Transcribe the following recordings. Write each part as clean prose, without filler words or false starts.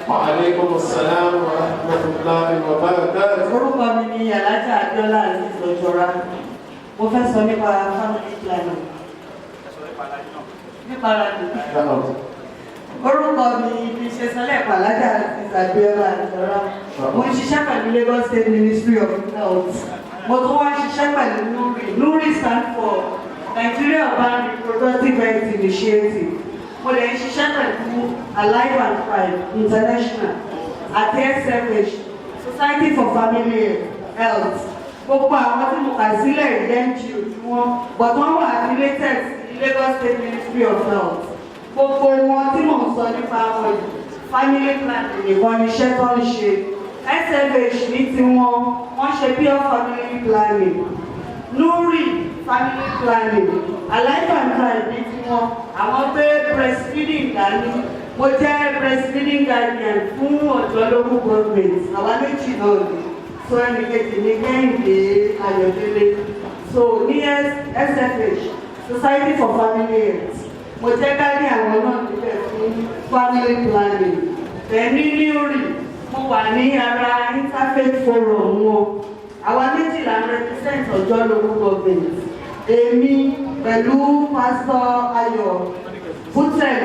وعليكم السلام ورحمة الله وبركاته. orúkọ mi ni Alájà Abíọ́lá Azeez Ojora. Mo fẹ́ sọ nípa family planning. Nípa rádìó. Orúkọ mi bí ṣe sọ lẹ́ẹ̀kan Alájà Azeez Abíọ́lá Ojora. Mo ń ṣiṣẹ́ pẹ̀lú Lagos State Ministry of Health. Mo tún wá ṣiṣẹ́ pẹ̀lú NURI. NURI stand for Nigeria Urban Reproductive Health Initiative. Mo lè ń ṣiṣẹ́ pẹ̀lú Alive and Thrive International àti SFH Society for Family Health. Gbogbo àwọn tí mo kà sílẹ̀ NGO tí wọ́n but wọ́n wà affiliated sí Lagos State Ministry of Health. Gbogbo wọn tí mò ń sọ nípa wọn family planning nìkan ni iṣẹ́ tó ń ṣe. SFH ní tiwọn wọ́n ṣe pure family planning. NURI family planning. Alive and Thrive ní tiwọn àwọn pé breastfeeding dání. Mo jẹ́ breastfeeding guardian fún Ọ̀jọ́ local government. Àwa méjì náà ni. So ẹnì kejì ní Kẹ́hìndé Ayọ̀délé. So ní SFH Society for Family Health. Mo jẹ́ guardian àwọn náà níbẹ̀ fún family planning. Bẹ́ẹ̀ni NURI mo wà ní ara Interfaith Forum wọn. Àwa méjì là ń represent Ọ̀jọ́ local government. Èmi pẹ̀lú Pastor Ayọ̀ Putel.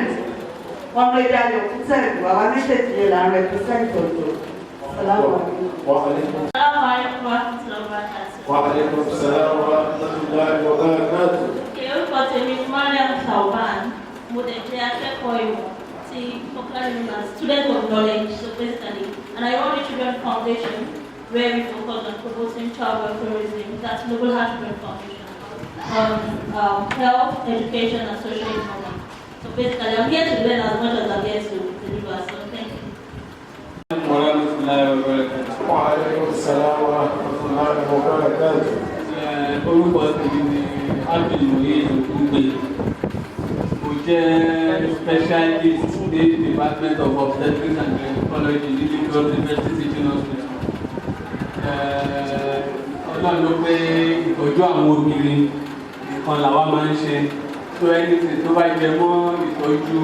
Ọmọdé Ayọ̀ Putel àwa méjèèjì yẹn là ń represent Ọ̀jọ́. وعليكم السلام ورحمة الله وبركاته. Orúkọ tèmi ni Mariam Shauban. Mo dẹ̀ jẹ́ akẹ́kọ̀ọ́ ìmọ̀ ti popular as student of knowledge so basically and I run the Children Foundation where we focus on promoting child welfareism. That's Noble Heart Children Foundation on health, education and social economy. So basically I'm here to learn as much as I'm here to deliver. So thank you. وعليكم السلام ورحمة الله وبركاته. Orúkọ tèmi ni Abdulmoye Ogungbe. Mo jẹ́ specialist ní Department of Obstetrics and Gynecology ní Lagos University Teaching Hospital. Ọlọ́run ló pé ìtọ́jú àwọn obìnrin nìkan làwa máa ń ṣe. So anything tó bá jẹ mọ́ ìtọ́jú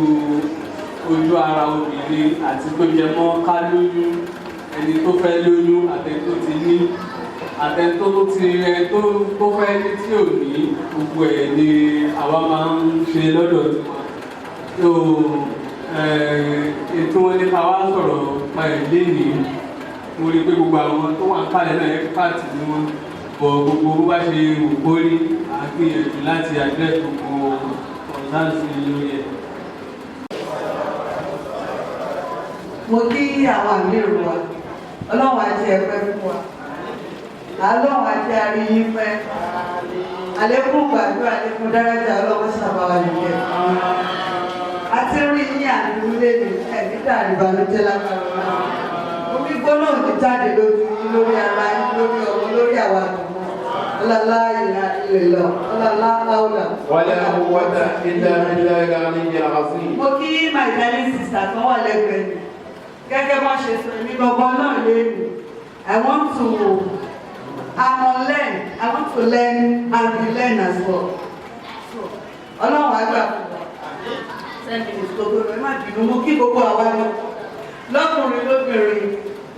ojú ara obìnrin àti tó jẹ mọ́ ká lóyún ẹni tó fẹ́ lóyún àtẹni tó ti ní àtẹni tó ti tó fẹ́ ní tí ò ní gbogbo ẹ̀ ni àwa máa ń ṣe lọ́dọ̀ tiwa. Ètò wọn ní ká wá sọ̀rọ̀ pa ẹ̀ lénìí. Mo rí i pé gbogbo àwọn tó wà ń kálẹ̀ náà ẹ́kípàtì ni wọ́n bọ̀ gbogbo bó bá ṣe wò kórí àgbìyànjú láti address gbogbo ọ̀sánsì lórí ẹ̀. Mo kí àwọn àmì ìrù wa, Ọlọ́run àti ẹ̀pẹ́ fún wa, Ọlọ́run àti àríyìn pẹ́, àlékún gbàdúrà, àlékún dárájà Ọlọ́run ṣàbáwá nìyẹn. A ti rí yín àdúgbò léde ẹ̀dídà àríbànújẹ́ lágbára náà. Omi gbóná ò ní jáde lójú yín lórí ara yín lórí ọmọ lórí àwa àdúgbò. Ọlọ́lá ìlà ilẹ̀ lọ, ọlọ́lá láwùlà. ولا قوة إلا بالله العلي العظيم. Mo kí my darling sister kan wà lẹ́gbẹ̀ẹ́ mi. Gẹ́gẹ́ bá ṣe sọ ní gbogbo náà lẹ́nu. I want to learn and be learn as well. Ọlọ́run àgbà fún wa. 10 minutes gbogbo rẹ̀ má bínú. Mo kí gbogbo àwa lọ. Lọ́kùnrin lóbìnrin.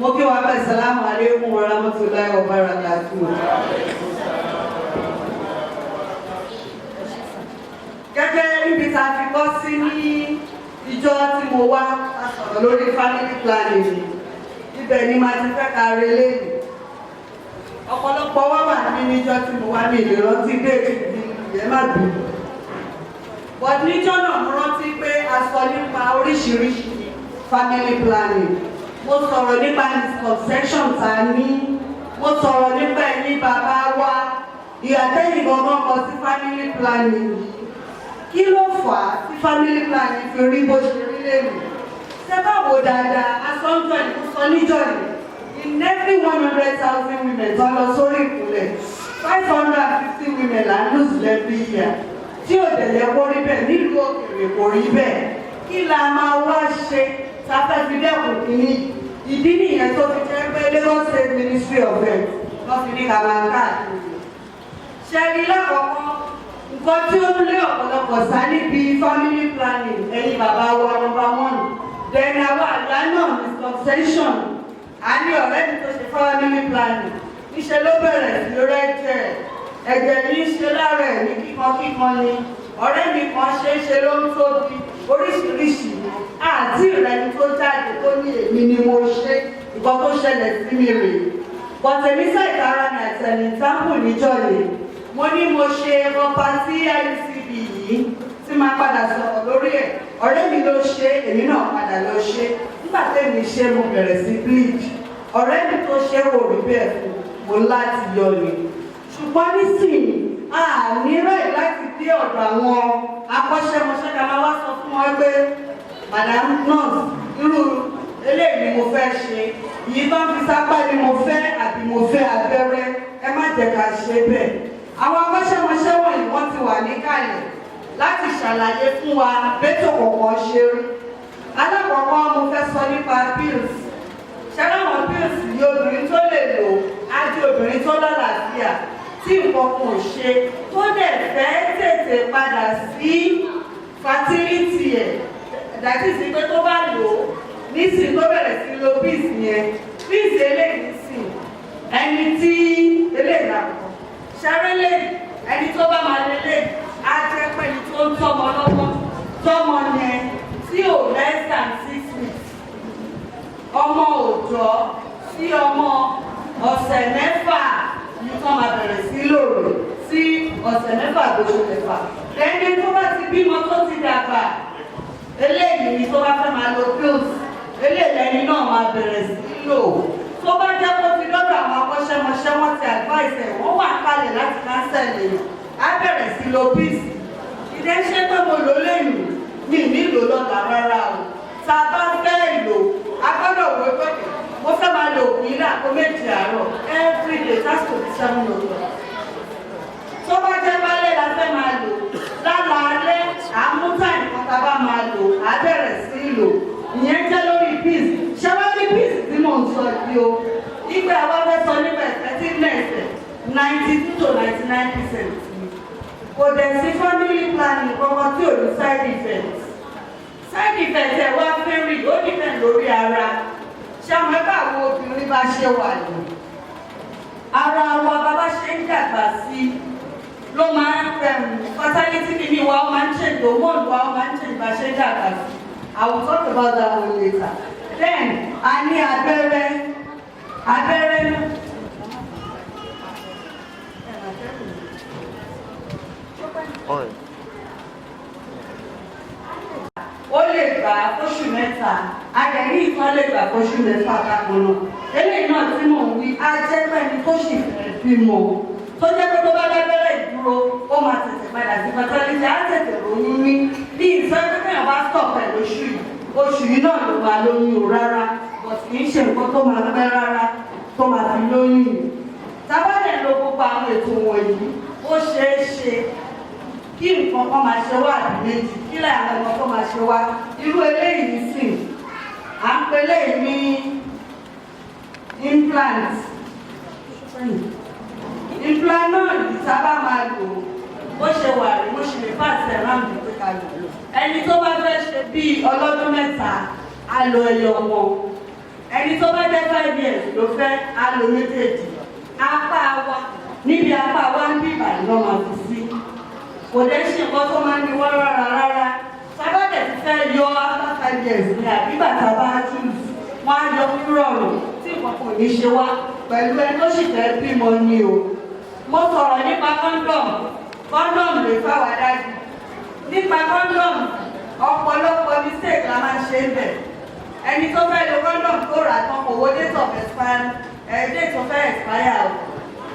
Mo kí wa bẹ́ẹ̀ Assalamu alaikum wa rahmatullahi wa barakatuh. Gẹ́gẹ́ níbi tá a fi kọ́ sí ní ìjọ tí mo wá sọ̀rọ̀ lórí family planning ni ibẹ̀ ni màá ti fẹ́ ka relé ni ọ̀pọ̀lọpọ̀ wá wà ní níjọ́ tí mo wá ní ìrántí déètì ní ìyẹn má dùn but níjọ́ náà mo rántí pé a sọ nípa oríṣiríṣi family planning mo sọ̀rọ̀ nípa misconception tá a ní mo sọ̀rọ̀ nípa ẹ̀yin bàbá wa ìyàtẹ̀yìn gbọ̀ngàn kan sí family planning kí ló fà á tí family planning fi rí bó ṣe rí lẹ́nu ṣé báwo dáadáa asọ́njọ́ ìlú sọ níjọ́ yìí in every 100,000 women tó lọ sórí ìkúnlẹ̀ 550 women là ń lose every year tí ò tẹ̀lé kó rí bẹ́ẹ̀ nílùú òkèèrè kò rí bẹ́ẹ̀ kí la máa wá ṣe sáfẹ́ fi dẹ́kun kìíní ìdí nìyẹn tó fi jẹ́ pé Lagos State Ministry of Health wọ́n fi ní ká máa káàkiri ṣẹ́ni lákọ̀ọ́kọ́ nǹkan tí ó lé ọ̀pọ̀lọpọ̀ sá níbi family planning ẹ̀yin bàbá wa number 1 then àwa àgbà náà ní obsession a ní ọ̀rẹ́ mi tó ṣe family planning níṣẹ́ ló bẹ̀rẹ̀ sí rẹ́jẹ̀ ẹ̀jẹ̀ ní ṣe lára ẹ̀ ní kíkankíkan ni ọ̀rẹ́ mi kan ṣe ló ń tóbi oríṣiríṣi àti ìrẹni tó jáde tó ní èmi ni mo ṣe nǹkan tó ṣẹlẹ̀ sí mi rèé bọ̀tẹ̀mí sàìkára ní àtẹ̀lẹ̀ táàpù níjọ́ yìí mo ní mo ṣe ọba tí IUCB yìí tí máa padà sọ̀rọ̀ lórí ẹ̀ ọ̀rẹ́ mi ló ṣe èmi náà padà lọ ṣe nígbà tẹ́mi ṣe mo bẹ̀rẹ̀ sí bleach ọ̀rẹ́ mi tó ṣe wò rí bẹ́ẹ̀ fún mo láti yọ ni ṣùgbọ́n nísìnyí a ní rẹ̀ láti dé ọ̀dọ̀ àwọn akọ́ṣẹ́mọṣẹ́ ká máa wá sọ fún wọn pé madam nurse irú eléyìí ni mo fẹ́ ṣe yìí bá ń fi sápá ni mo fẹ́ àbí mo fẹ́ abẹ́rẹ́ ẹ má jẹ́ ká ṣe bẹ́ẹ̀ àwọn akọ́ṣẹ́mọṣẹ́ wọ̀nyí wọ́n ti wà níkàlẹ̀ láti ṣàlàyé fún wa bẹ́tò kọ̀ọ̀kan ṣe rí alákọ̀ọ́kọ́ mo fẹ́ sọ nípa pills ṣẹ́láwọn pills yìí obìnrin tó lè lò á di obìnrin tó lálàáfíà tí nǹkan kò ṣe tó dẹ̀ fẹ́ tètè padà sí fertility ẹ̀ dàtí sí pé tó bá lò ó nísìn tó bẹ̀rẹ̀ sí lo pills yẹn pills eléyìí sìn ẹni tí eléyìí làkọ̀ ṣẹ́rẹ́lẹ̀ ẹni tó bá máa lélẹ̀ á jẹ́ pé ẹni tó ń tọ́mọ lọ́wọ́ tọ́mọ yẹn tí ò less than 6 weeks ọmọ òòjọ́ sí ọmọ ọ̀sẹ̀ mẹ́fà ní tó máa bẹ̀rẹ̀ sí lòrò sí ọ̀sẹ̀ mẹ́fà lóṣù mẹ́fà ẹni tó bá ti bímọ tó ti dàgbà eléyìí ni tó bá fẹ́ máa lo pills eléyìí ẹni náà máa bẹ̀rẹ̀ sí lò tó bá jẹ́ kó ti lọ́dọ̀ àwọn akọ́ṣẹ́mọṣẹ́ wọ́n ti advice ẹ̀ wọ́n wà kalẹ̀ láti kánsẹ̀lì á bẹ̀rẹ̀ sí lo pills ìdẹ́ṣẹ́ pé mo lò lẹ́yìn mi nílò lọ́la rárá o tá a bá fẹ́ lò a gbọ́dọ̀ wọ pé mo fẹ́ máa lo òògùn ilé àpò méjì àárọ̀ every day that's to be 7 o'clock tó bá jẹ́ bálẹ̀ la fẹ́ máa lò lálaalẹ́ àmúta nǹkan tá a bá máa lò á bẹ̀rẹ̀ sí lò ìyẹn jẹ́ lórí pills ṣẹ́wárí pills tí mò ń sọ yìí o ìgbà àwọn fẹ́ sọ nípa effectiveness 92 to 99%. Kò dẹ̀ sí family planning kankan tí ò ní side effects. Side effects ẹ̀ wá fẹ́rì ó dìbẹ̀ lórí ara. Ṣé àwọn ẹgbẹ́ àwọn obìnrin bá ṣe wà ní? Ara wa bàbá ṣe ń dàgbà sí ló máa ń fertility kìíní wa ó máa ń change hormone wa ó máa ń change bá ṣe ń dàgbà sí. I will talk about that one later. Then a ní abẹ́rẹ́ ó lè gbà fóṣù mẹ́ta agẹ̀rí ìkan lè gbà fóṣù mẹ́fà kákan náà eléyìí náà tí mò ń wí á jẹ́ pẹ́ni tó sì fẹ́ bímọ tó jẹ́ pé tó bá lábẹ́rẹ́ ìdúró ó máa tètè padà sí fertility á tètè lóyún ní bí ìfẹ́ pé wọ́n bá stop ẹ̀ oṣù yìí náà ló máa lóyún o rárá but kì í ṣe nǹkan tó máa pẹ́ rárá tó máa fi lóyún yìí tábàdẹ̀ lo gbogbo àwọn ètò wọ̀nyí ó ṣeé ṣe kí nǹkan kan máa ṣe wá àbí méjì kí lẹ́yìn àwọn ọmọ tó máa ṣe wá irú eléyìí sìn à ń pe eléyìí ní implant náà yìí sábà máa lò bó ṣe wà rí bó ṣe lè pàṣẹ ráńdì pé ká lò ẹni tó bá fẹ́ ṣe bíi ọlọ́dún mẹ́ta á lo ẹyọ wọn ẹni tó bá jẹ́ 5 years ló fẹ́ á lo méjèèjì apá wa níbi apá wa ń bí ìbàdàn náà máa fi sí kò dé ṣe nǹkan tó máa ń ní wọ́n rárá sábàdẹ̀ ti fẹ́ yọ after 5 years ní àbígbà tá a bá choose wọ́n á yọ rọrùn tí nǹkan kò ní ṣe wá pẹ̀lú ẹni tó sì fẹ́ bímọ ni o mo sọ̀rọ̀ nípa condom lè fáwọn dájú nípa condom ọ̀pọ̀lọpọ̀ mistake la máa ń ṣe ń bẹ̀ ẹni tó fẹ́ lo condom tó rà tán kò wo date of expire date tó fẹ́ expire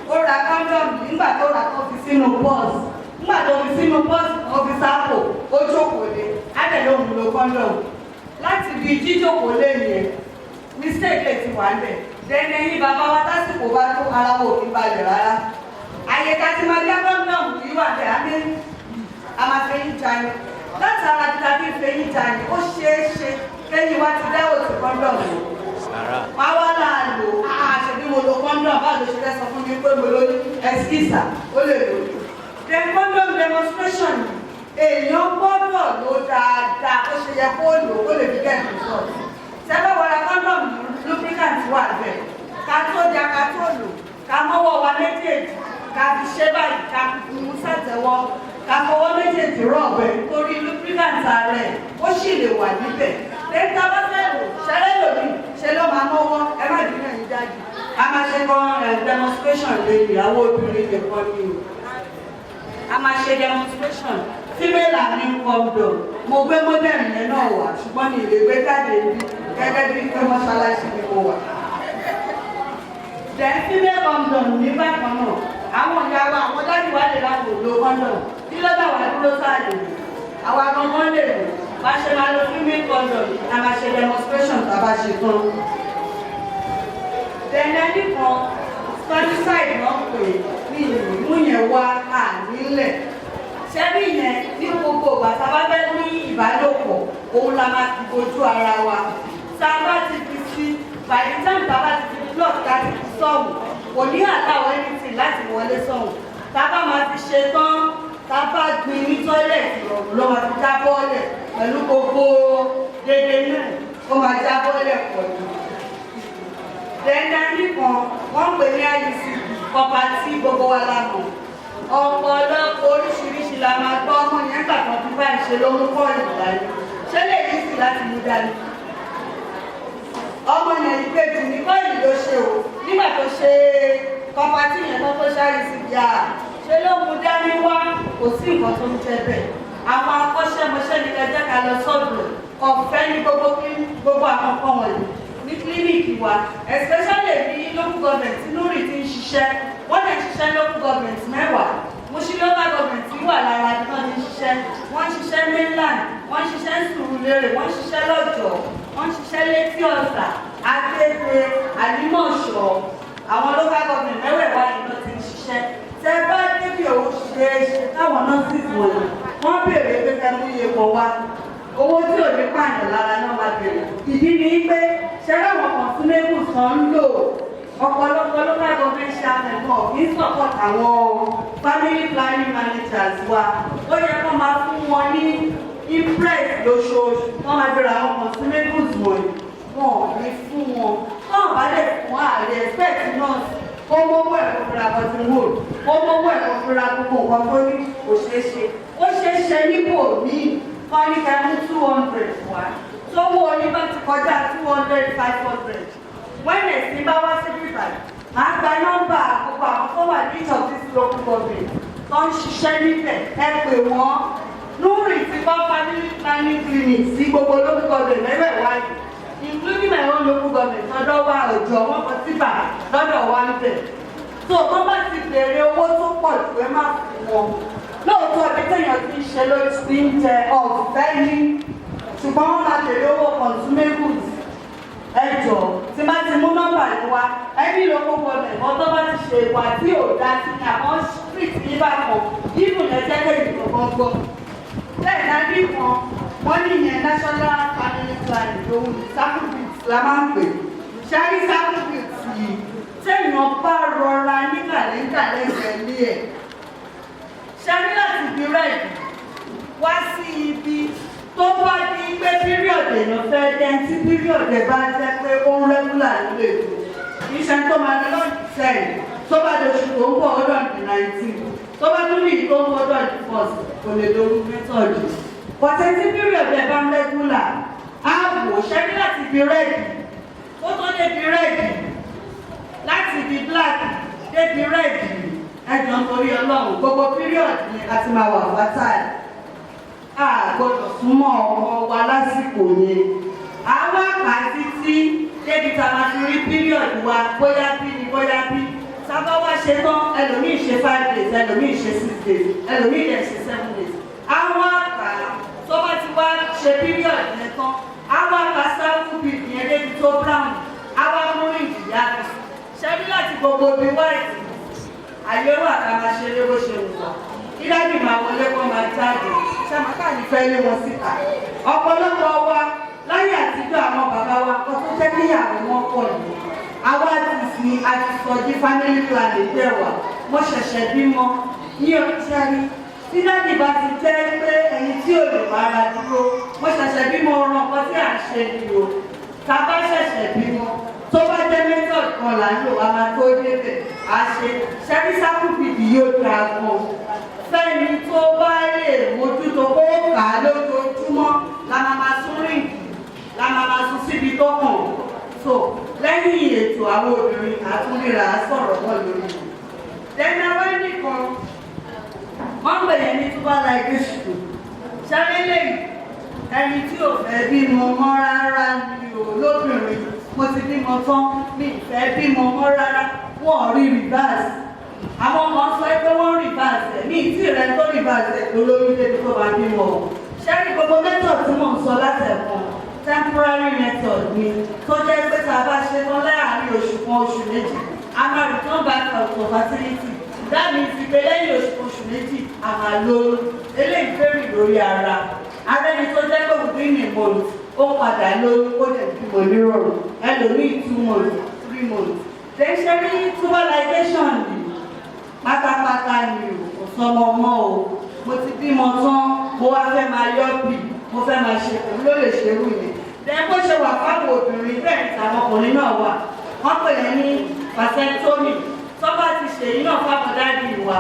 o ó ra condom nígbà tó rà tán fi sínú purse nígbà tó fi sínú purse ó fi sápò ó jókòó lé ádẹ̀lẹ́ òun lo condom láti fi jíjókòó lé yẹn mistake lè ti wà ń bẹ̀ dẹ́ni ẹ̀yìn bàbá wa tásìkò bá tó ara wò ní balẹ̀ rárá àyèká tí máa dá condom yìí wà bẹ̀ àmì àmàfẹ́yìn jani láti ara ti tàbí ìfẹ́yìn jani ó ṣeé ṣe kẹ́yìn wá ti dáwò sí condom máa wá láàlò àṣẹbí mo lo condom bá lè ṣe fẹ́ sọ fún mi pé mo lóyún ẹ̀sìkìsà ó lè lóyún then condom demonstration èèyàn gbọ́dọ̀ lò dáadáa ó ṣe yẹ kó lò ó lè fi get result tẹ́lẹ̀ wọ́n ra condom wà bẹ́ẹ̀ ká tó jà ká tó lò ká mọ́wọ́ wa méjèèjì ká fi ṣe báyìí ká mú sàtẹ́wọ́ ká fọwọ́ méjèèjì rọ̀bẹ̀ torí lubricant rẹ̀ ó sì lè wà níbẹ̀ lẹ́yìn tá a bá fẹ́ lò ṣẹlẹ̀ lòdì ṣe ló máa mọ́wọ́ ẹ má dín náà yín jáde a máa ṣe kan demonstration lè ìyàwó obìnrin lè kọ́ ní o a máa ṣe demonstration female and condom mo gbé modern yẹn náà wà ṣùgbọ́n ní ilé gbé jáde bí gẹ́gẹ́ bí pé mọ́ṣáláṣí ni mo wà. then female condom ní bákan náà àwọn ìyá wa àwọn dájú wa lè láwọn òdo condom kí ló dà wá dúró sáàdì àwa gangan lè lò bá ṣe máa lo female condom a máa ṣe demonstration tá a bá ṣe tán. then ẹni kan spermicide náà pè ní ìmú yẹn wá nílẹ̀ ṣẹ́bí yẹn ní gbogbo ìgbà tá a bá fẹ́ ní ìbálòpọ̀ òun la máa fi bojú ara wa tá a bá ti fi sí by the time tá a bá ti fi blood ká ti fi sọ̀hún kò ní àtàwọn anything láti wọlé sọ̀hún tá a bá máa fi ṣe tán tá a bá gbin ní tọ́lẹ̀tì ọ̀run ló máa fi já bọ́ọ̀lẹ̀ pẹ̀lú gbogbo dédé náà ó máa já bọ́ọ̀lẹ̀ pọ̀ jù. dẹ́ndẹ́ndì kan wọ́n pè ní IUC kọ́pá tí gbogbo wa la mọ̀ ọ̀pọ̀lọpọ̀ oríṣiríṣi la máa gbọ́ ọmọ yẹn gbà kan fún báyìí ṣe lórúkọ ìdálẹ́ ṣé lè yí sí láti mú dání ọmọ yẹn ìgbèjì ní kọ́ìlì ló ṣe o nígbà tó ṣe kọ́pátì yẹn tó ṣáyé sí bíà ṣe ló mú dání wá kò sí nǹkan tó ń jẹ bẹ́ẹ̀ àwọn akọ́ṣẹ́mọṣẹ́ ní kẹjẹ́ ká lọ sọ́dọ̀ ọ̀fẹ́ ní gbogbo àwọn nǹkan wọ̀nyí ní kílíníìkì wa especially ní local government Nuri ti ń ṣiṣẹ́ wọ́n lè ṣiṣẹ́ local government mẹ́wàá Mushin local government wà lára ní wọ́n ti ṣiṣẹ́ wọ́n ṣiṣẹ́ mainland wọ́n ṣiṣẹ́ Sùúrùlérè wọ́n ṣiṣẹ́ lọ́jọ́ wọ́n ṣiṣẹ́ Létí Ọ̀sà Agége Àlímọ̀ṣọ́ àwọn local government mẹ́wẹ̀ẹ̀wá ni wọ́n ti ṣiṣẹ́ tẹ bá débi òun ṣe é ṣe táwọn nọ́ọ̀sì wọ̀nyí wọ́n béèrè pé kẹ́ mú iye pọ̀ wá owó tí ò ní pààyàn lára náà máa béèrè ìdí ni pé ṣẹlẹ̀ àwọn consumables kan ń lò ọ̀pọ̀lọpọ̀ local government chairman náà kì í support àwọn family planning managers wa ó yẹ kó máa fún wọn ní impress lóṣooṣù wọ́n máa bẹ̀rẹ̀ àwọn consumables wọ̀nyí wọn ò ní fún wọn náà bá lè fún ààrẹ expect nurse ó mọ́wọ́ ẹ̀kọ́ fúnra bọ́tún wood ó mọ́wọ́ ẹ̀kọ́ fúnra gbogbo nǹkan tó ní kò ṣeé ṣe ó ṣeé ṣe nípò míì wọ́n ní ká mú 200 wá sówó oní bá ti kọjá 200 500 when ẹ̀sìn bá wá sí bíbá máa gba nọ́mbà gbogbo àwọn tó wà ní each of these local government tó ń ṣiṣẹ́ níbẹ̀ ẹ pè wọ́n Nuri ti bá family planning clinic sí gbogbo local government mẹ́wẹ̀ẹ̀wá yìí including my own local government lọ́dọ̀ wa ọ̀jọ̀ wọn kọ síbà lọ́dọ̀ wa ń bẹ̀. tó o bá ti bèrè owó tó pọ̀ jù ẹ má fún wọn. lóòótọ́ ibi téèyàn ti ń ṣe ló ti ń jẹ ọ̀fẹ́ ní ṣùgbọ́n wọ́n máa bèrè owó consumables. ẹ jọ tí bá ti mú nọ́mbà yìí wá ẹbí local government wọn tó bá ti ṣe ìwà tí ò dá sí ní àwọn street yìí bá kàn ibùn lẹ́jẹ́ kéèkì kankan gbọ́. bẹ́ẹ̀ náà bí kan wọ́n ní ìyẹn national family planning lóhùn sacrifice la máa ń pè ṣáàrí sacrifice yìí téèyàn bá rọra ní kàlẹ́ńdà lẹ́gbẹ̀ẹ́ ilé ẹ̀ ṣáàrí láti bí rẹ́ẹ̀dì wá sí ibi tó bá di pé píríọ̀dù èèyàn fẹ́ dẹ́n tí píríọ̀dù ẹ̀ bá jẹ́ pé ó ń rẹ́gúlà nílé ètò iṣẹ́ tó máa ní lọ́ọ̀dì sẹ́yìn tó bá di oṣù tó ń bọ̀ ọdọ̀ ní 19 tó bá tún ní ìtò ń bọ̀ ọdọ̀ ní 1 kò lè lórí mẹ́tọ̀ọ̀dù. Pọ̀tẹ́tí píríọ̀dù ẹ̀ bá ń rẹ́gúlà ààbò ṣẹ́rí láti di rẹ́ẹ̀dì ó tó dé di rẹ́ẹ̀dì láti di black dé di rẹ́ẹ̀dì ẹjọ́ nítorí ọlọ́run gbogbo píríọ̀dù yẹn láti máa wà fátàlì a gbọ́dọ̀ súnmọ́ ọmọ wa lásìkò yẹn àwa kà títí débi tá a máa fi rí píríọ̀dù wa bóyá bí ni bóyá bí sábà wá ṣe tán ẹlòmíì ṣe 5 days ẹlòmíì ṣe 6 days ẹlòmíì dẹ̀ ṣe 7 days àwọn àkà tó bá ti wá ṣe píríọ̀dù yẹn tán àwọn àkà sáfù bíi ìyẹn débi tó brown àwọn amúrin ìyá rẹ̀ ṣẹ́bí láti gbogbo ibi wáìtì àyè wà ká máa ṣe lé bó ṣe wù wá ìdájì máa wọlé kó máa jáde ṣàmàkà ní fẹ́ lé wọn síta ọ̀pọ̀lọpọ̀ wa láyé àtijọ́ àwọn bàbá wa kó tó jẹ́ kíyàwó wọn pọ̀ ní àwa ti sin àti sọjí family planning jẹ́ wà mo ṣẹ̀ṣẹ̀ bímọ ní ọjọ́ rí tí dájì bá ti jẹ́ pé ẹni tí ò lè bára dúró mo ṣẹ̀ṣẹ̀ bímọ ọ̀ràn kan tí à ń ṣe ni o tá a bá ṣẹ̀ṣẹ̀ bímọ tó bá jẹ́ method kan là ń lò wá máa tó débẹ̀ á ṣe ṣẹ́rí sákùbìdì yóò dáa gan fẹ́ni tó bá lè mójútó kó kà á lójoojúmọ́ la máa sún ríǹkì la máa sún síbi tó kàn so lẹ́yìn ètò àwọn obìnrin àtúnríra sọ̀rọ̀ náà lórí lẹ́nu àwọn ẹnìkan wọ́n ń bẹ̀rẹ̀ ní túbọ̀ láìpẹ́ ṣùgbọ́n ṣárélẹ̀ ẹni tí ò fẹ́ bímọ mọ́ rárá ni ò lóbìnrin mo ti bímọ tán mi ìfẹ́ bímọ mọ́ rárá wọ́n rí rìbáàsì àwọn kan sọ pé wọ́n rìbáàsì ẹ̀ ní ìtì rẹ tó rìbáàsì ẹ̀ tó lórí débi tó bá bímọ o ṣẹ́rí gbogbo method tí mò ń sọ látẹ̀kùn temporary method ni tó jẹ́ pé tá a bá ṣe tán láàárín oṣù kan oṣù méjì a máa return back to fertility dáàbì ti pé lẹ́yìn oṣù méjì a máa lóyún eléyìí fẹ́rì lórí ara ẹni tó jẹ́ pé within a month ó padà lóyún ó lè bímọ nírọ̀rùn ẹlòmíì 2 months 3 months ṣe rí tuberculation ni pátápátá ni kò sọmọ mọ́ o mo ti bímọ tán mo wá fẹ́ máa yọ bì mo fẹ́ máa ṣe kò ló lè ṣerú yẹn lẹ́yìn bó ṣe wà fáwọn obìnrin bẹ́ẹ̀ ni àwọn ọkùnrin náà wà wọ́n pè é ní vasectomy tó bá ti ṣe yìí náà fáwọn dáàbì wa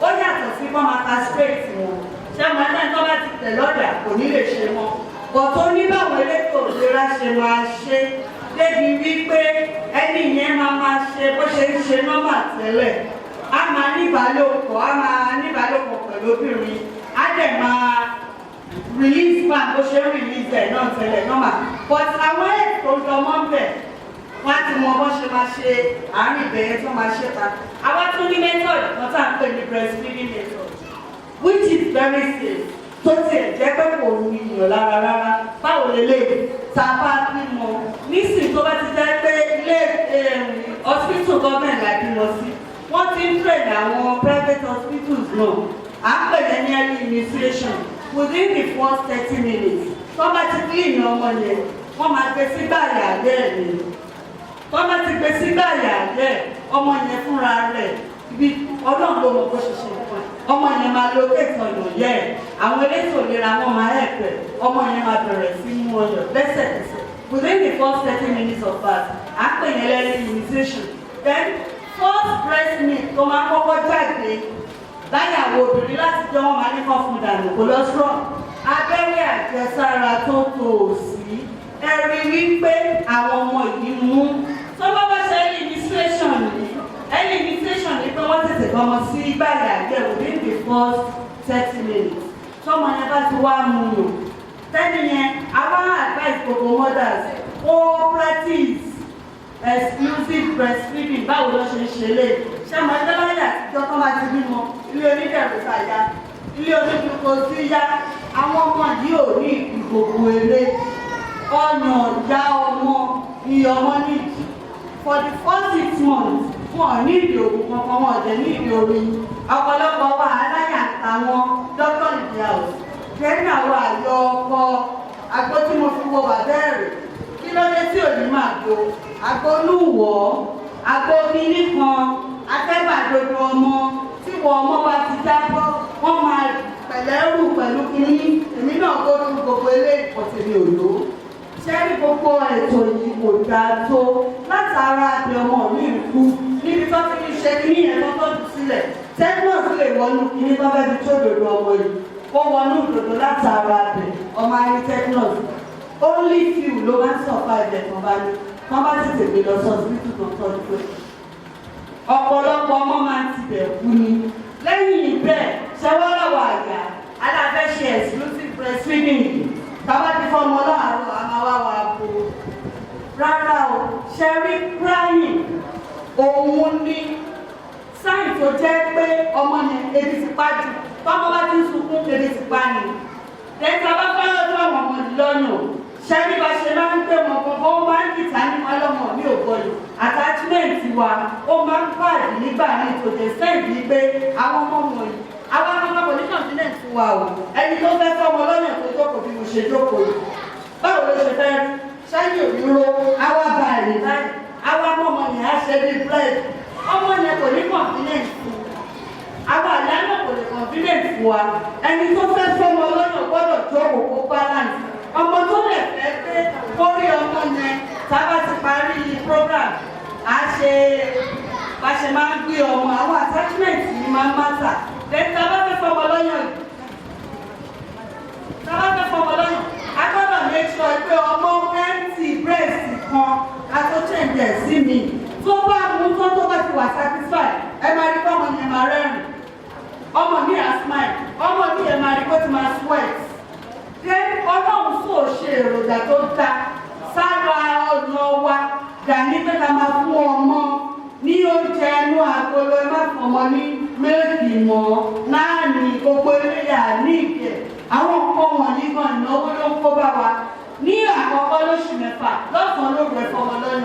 ó yàtọ̀ sí wọ́n máa castrate wọn ṣé ọmọ ẹgbẹ́ tó bá ti tẹ̀ lọ́dà kò ní lè ṣe wọn bọ̀ tó ní báwọn elétò ìlera ṣe máa ṣe débi wípé ẹni yẹn máa ṣe bó ṣe ń ṣe nọ́mà tẹ́lẹ̀ a máa níbàálòpọ̀ pẹ̀lú obìnrin á dẹ̀ máa release fan bó ṣe release ẹ̀ náà tẹ́lẹ̀ nọ́mà but àwọn ètò ìjọmọ́ bẹ̀ wọ́n á ti mọ bó ṣe máa ṣe àárín ìbẹ̀yẹ tó máa ṣe ta àwa tún ní method kan tá à ń pè ní breastfeeding method which is very safe tó tiẹ̀ jẹ́ pé kò ní ìyàn lára rárá báwo lélẹ̀ tá a bá bímọ nísìnyí tó bá ti jẹ́ pé ilé hospital government la bímọ sí wọ́n ti ń train àwọn private hospitals náà à ń pè ní early initiation within the first 30 minutes tó bá ti clean ọmọ yẹn wọ́n máa gbé sígbà yàgbẹ́ ẹ̀ ni tó bá ti gbé sígbà yàgbẹ́ ọmọ yẹn fúnra rẹ̀ ibi ọlọ́run ló mọ bó ṣe ṣe fún ẹ ọmọ yẹn máa lo kéèkì ọ̀nà yẹ àwọn elétò ìlera wọn máa ẹ̀pẹ̀ ọmọ yẹn máa bẹ̀rẹ̀ sí mú ọyàn lẹ́sẹ̀kẹsẹ̀ within the first 30 minutes of birth à ń pè ní early immunization then first breast milk tó máa kọ́kọ́ jáde láyàwó obìnrin láti jẹ́ wọ́n máa ní kọ́ fún dànù cholesterol abẹ́rẹ́ àjẹsára tó tò sí ẹ rí wípé àwọn ọmọ yìí mú tó bá bá ṣe early immunization yìí early immunization ni pé wọ́n tètè gbọmọ sí gbàgbé àgbẹ̀ within the first 30 minutes tọ́mọ yẹn bá ti wá mú lò tẹ́ni yẹn àwọn advice gbogbo mothers ó practice exclusive breastfeeding báwo ló ṣe ń ṣe lé ṣé ọmọ ẹgbẹ́ láyé àtijọ́ tó máa ti bímọ ilé onídẹ̀rù ṣàyà ilé onídùúgbò sí yá àwọn ọmọ yìí ò ní ìgbòho eré ọyàn ìyá ọmọ iye ọmọ nídìí for the first 6 months wọn ní ìdí òògùn kankan wọn jẹ ní ìdí orí ọ̀pọ̀lọpọ̀ wà aláyà àtàwọn doctor in the house kẹ́nà wà yọ ọkọ àgbo tí mo fi wo bàbẹ́ẹ̀rẹ̀ kí ló dé tí òní máa do àgbo olúwọ̀ àgbo onílé kan akẹ́bàdodo ọmọ tí wọ́n ọmọ bá ti jábọ́ wọ́n máa pẹ̀lẹ́rù pẹ̀lú kínní èmi náà kó tún gbogbo ilé ìpọ̀tẹ̀lẹ̀ òyò ṣẹ́rí gbogbo ètò yìí kò dáa tó látara àbí ọmọ mi kú níbi tó ti fi ṣe kíní yẹn tó tọ́jú sílẹ̀ tetanus lè wọnú kíní tó fẹ́ fi tó dòdò ọmọ yìí kó wọnú dòdò látara àbí ọmọ ayé tetanus only few ló máa ń sọ̀fà ẹ̀jẹ̀ tó bá ní wọ́n bá ti tètè lọ sọ sí tó tọ́jú pé ọ̀pọ̀lọpọ̀ ọmọ máa ń tibẹ̀ kú ni lẹ́yìn bẹ́ẹ̀ ṣẹ́wọ́lọ́wọ́ àgbà aláfẹ́ ṣe exclusive breastfeeding bàbá ti fọmọ láàárọ̀ àmàwá wa bò rárá o ṣẹ́rí crying òun ni sáyìn tó jẹ́ pé ọmọ yẹn ebi ti pa jù tọ́mọ bá ti ń sunkún ebi ti pa ni lẹ́tà bá fẹ́ lọ́dún àwọn ọmọ lọ́nà ṣẹ́rí bá ṣe máa ń gbé wọn kọ́kọ́ ó máa ń kìtà ní wọn lọ́mọ ní ògbọ́lù attachment wa ó máa ń pàdé nígbà ní ìtòjẹ́ sẹ́ẹ̀dì pé àwọn ọmọ wọ̀nyí àwọn ọmọ kò ní confidence wa o ẹni tó fẹ́ fọmọ lọ́nà tó jókòó bí mo ṣe jókòó yìí báwo ló ṣe fẹ́ rí ṣáyé òdúró àwa bá ẹ̀rí báyìí àwa ọmọ yẹn á ṣe bí bread ọmọ yẹn kò ní confidence àwa àyà náà kò ní confidence wa ẹni tó fẹ́ fọmọ lọ́nà gbọ́dọ̀ jókòó kó balance ọmọ tó lè fẹ́ pé kórí ọmọ yẹn tábà ti parí máa ń gbé ọmọ àwọn attachment yìí máa ń mátà lẹ́yìn tá a bá fẹ́ fọmọ lọ́yàn a gbọ́dọ̀ make sure pé ọmọ empty breast kan change sí mi tó bá mú tó bá ti wà satisfied ẹ máa rí kọ́ ọmọ yẹn máa rẹ́rìn ọmọ mi à smile ọmọ mi yẹn máa rí kó ti máa sweat then ọlọ́run fò ṣe èròjà tó dá sára ọ̀nà wa dání pé ká máa fún ọmọ ní oúnjẹ ẹnu àgolo ẹ má fún ọmọ ní méjì mọ́ náà ní gbogbo eléyà ní ìkẹ́ àwọn nǹkan wọ̀nyí gan ìnáwó ló ń kó bá wa ní àkọ́kọ́ lóṣù mẹ́fà lọ́sàn-án ló rẹ̀ fọmọ lọ́yàn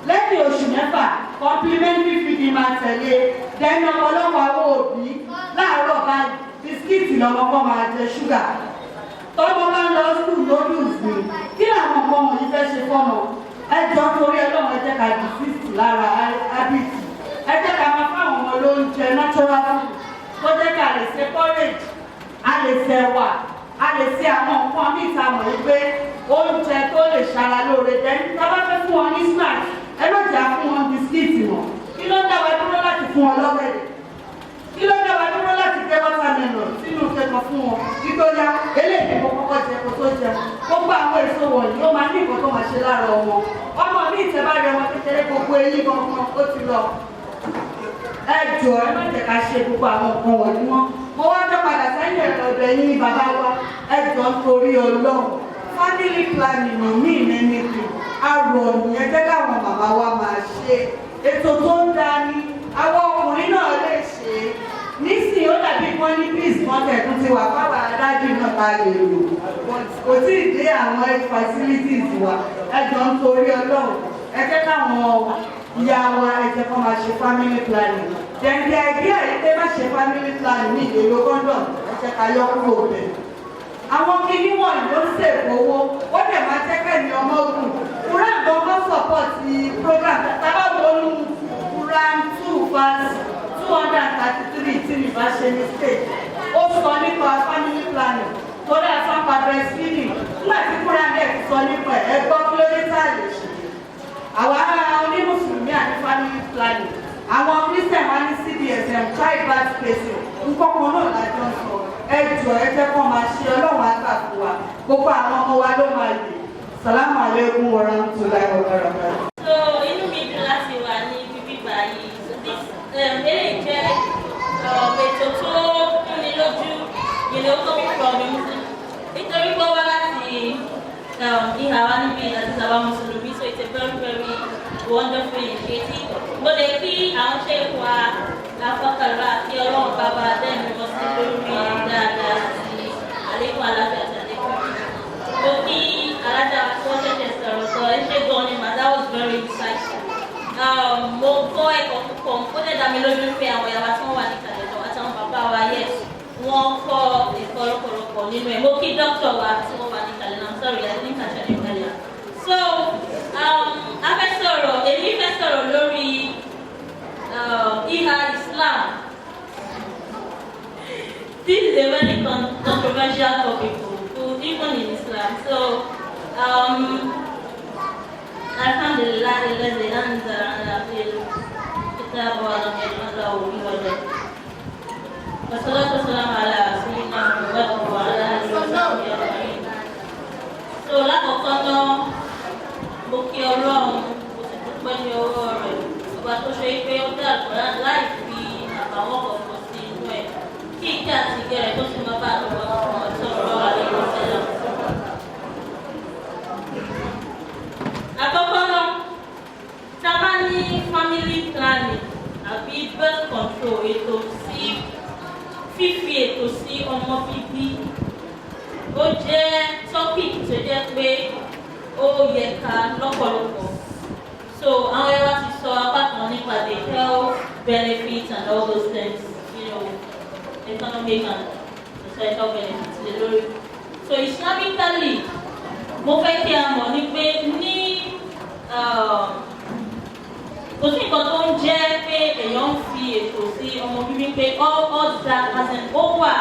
lẹ́yìn oṣù mẹ́fà complimentary feeding máa tẹ̀lé dẹ́nu ọmọlọ́wọ́ àwọn òbí láàárọ̀ báyìí bisikíìtì lọ́mọkọ́ máa jẹ ṣúgà tọ́mọ máa ń lọ sùn noodles ni kí làwọn nǹkan wọ̀nyí fẹ́ ṣe fọ́mọ ẹjọ́ torí ọlọ́run ẹ jẹ́ ká desist lára habit ẹ jẹ́ ká máa fáwọn ọmọ lóúnjẹ natural food tó jẹ́ ká lè ṣe porridge a lè ṣe ẹ̀wà a lè ṣe àwọn nǹkan ní ìta mọ̀ wípé oúnjẹ tó lè ṣara lóore jẹ́ tá a bá fẹ́ fún wọn ní snack ẹ má jà fún wọn bisikíìtì mọ́ kí ló ń dá wa dúró láti fún wọn lọ́gẹ̀dẹ̀ kí ló ń dá wa dúró láti gbé watermelon sínú kẹkọọ fún wọn nítorí eléyìí kò kọ́kọ́ jẹ kó tó jẹun gbogbo àwọn èso wọ̀nyí ó máa ní nǹkan tó máa ṣe lára ọmọ ọmọ ní ìtẹ́bárí ọmọ kékeré gbogbo eyín gangan ó ti lọ ẹ jọ̀ọ́ ẹ má jẹ́ ká ṣe gbogbo àwọn nǹkan wọ̀nyí mọ́ mo wá jọ padà sẹ́yìn ọ̀dọ̀ yín bàbá wa ẹ jọ̀ọ́ nítorí Ọlọ́run family planning ò ní ìnẹ́nìkì arò ọ̀nìyẹn jẹ́ káwọn màmá wa máa ṣe ètò tó ń dání àwọn ọkùnrin náà lè ṣe é nísìnyí ó dàbí wọ́n ní peace content tó ti wà fáwọn adájú náà ta lè lò kò tí ì dé àwọn facilities wa ẹ jọ̀ọ́ nítorí Ọlọ́run ẹ jẹ́ káwọn ìyá wa ẹ jẹ́ kó máa ṣe family planning then the idea yìí pé má ṣe family planning ní ìdèlò condom ẹ jẹ́ ká yọ kúrò bẹ́ẹ̀ àwọn kìíní wọ̀nyí ló ń ṣèkówó ó dẹ̀ máa jẹ́ kẹ́ni ọmọ ogun kúrẹ́ àgbọ̀ngàn support program tábà wọnú Quran 2 verse 233 tí mi bá ṣe mistake ó sọ nípa family planning torí àfáàpá breastfeeding nígbà tí Quran dẹ̀ ti sọ nípa ẹ̀ gbọ́ kí ló dé tá a lè ṣe àwa onímùsùlùmí àti family planning àwọn Christian wá ní CBSM child birth spacing nǹkan kan náà lájọ sọ ẹ jọ̀ọ́ ẹ jẹ́ kó máa ṣe Ọlọ́run àgbà fún wa gbogbo àwọn ọmọ wa ló máa yè Salamu alaikum wa rahmatullahi wa barakatuh. So inú mi dùn láti wà ní bíbí báyìí eléyìí jẹ́ ètò tó kúnni lójú coming from the Muslim nítorí pé wá láti ìhà wa níbi àti ìsàwà mùsùlùmí so it's a very very wonderful initiative. Mo lè kí àwọn ṣe wà láfọ́kàrà àti Ọlọ́run bàbá dẹ́nu lọ sí lórí dáadáa àti àlékún aláfẹ́ àti àlékún. Mo kí alájà tó ṣẹ̀ṣẹ̀ sọ̀rọ̀ sọ ẹ ṣe gan ni that was very insightful. Mo kọ́ ẹ̀kọ́ púpọ̀ ó dẹ̀ dá mi lójú pé àwọn ìyàwó tí wọ́n wà ní ìkàlẹ̀ náà àtàwọn bàbá wa yes wọ́n kọ́ ẹ̀kọ́ lọ́pọ̀lọpọ̀ nínú ẹ̀. Mo kí dókítà wa tí wọ́n wà ní ìkàlẹ̀ náà sorry I didn't catch any earlier. So a fẹ́ sọ̀rọ̀ èmi fẹ́ sọ̀rọ̀ lórí ìhà Islam. This is a very controversial topic even in Islam. So Alhamdulillah الذي أنزل على الكتاب ولم يجعل له عوجا والصلاة والسلام على سيدنا محمد وعلى آله وصحبه أجمعين. So lákọ̀ọ́kọ́ náà mo kí Ọlọ́run mo sì dúpẹ́ ní ọwọ́ rẹ̀ ọba tó ṣe pé ó dá àgbàrá láì fi àbàwọ́n kọ̀ọ̀kan sí inú ẹ̀ kí ìjà àti ìgẹ̀rẹ̀ tó sì máa bá àtọ̀wọ́ ọmọ ọ̀tọ̀ àlejò sẹ́lẹ̀. Àkọ́kọ́ náà tá a bá ní family planning àbí birth control ètò sí fífi ètò sí ọmọ bíbí ó jẹ́ topic tó jẹ́ pé ó yẹ ká lọ́pọ̀lọpọ̀. So àwọn ẹwà ti sọ apá kan nípa the health benefits and all those things, you know, economic and societal benefits lè lórí. So Islamically mo fẹ́ kí a mọ̀ ní pé ní kò sí nǹkan tó ń jẹ́ pé èèyàn ń fi ètò sí ọmọ bíbí pé all that person ó wà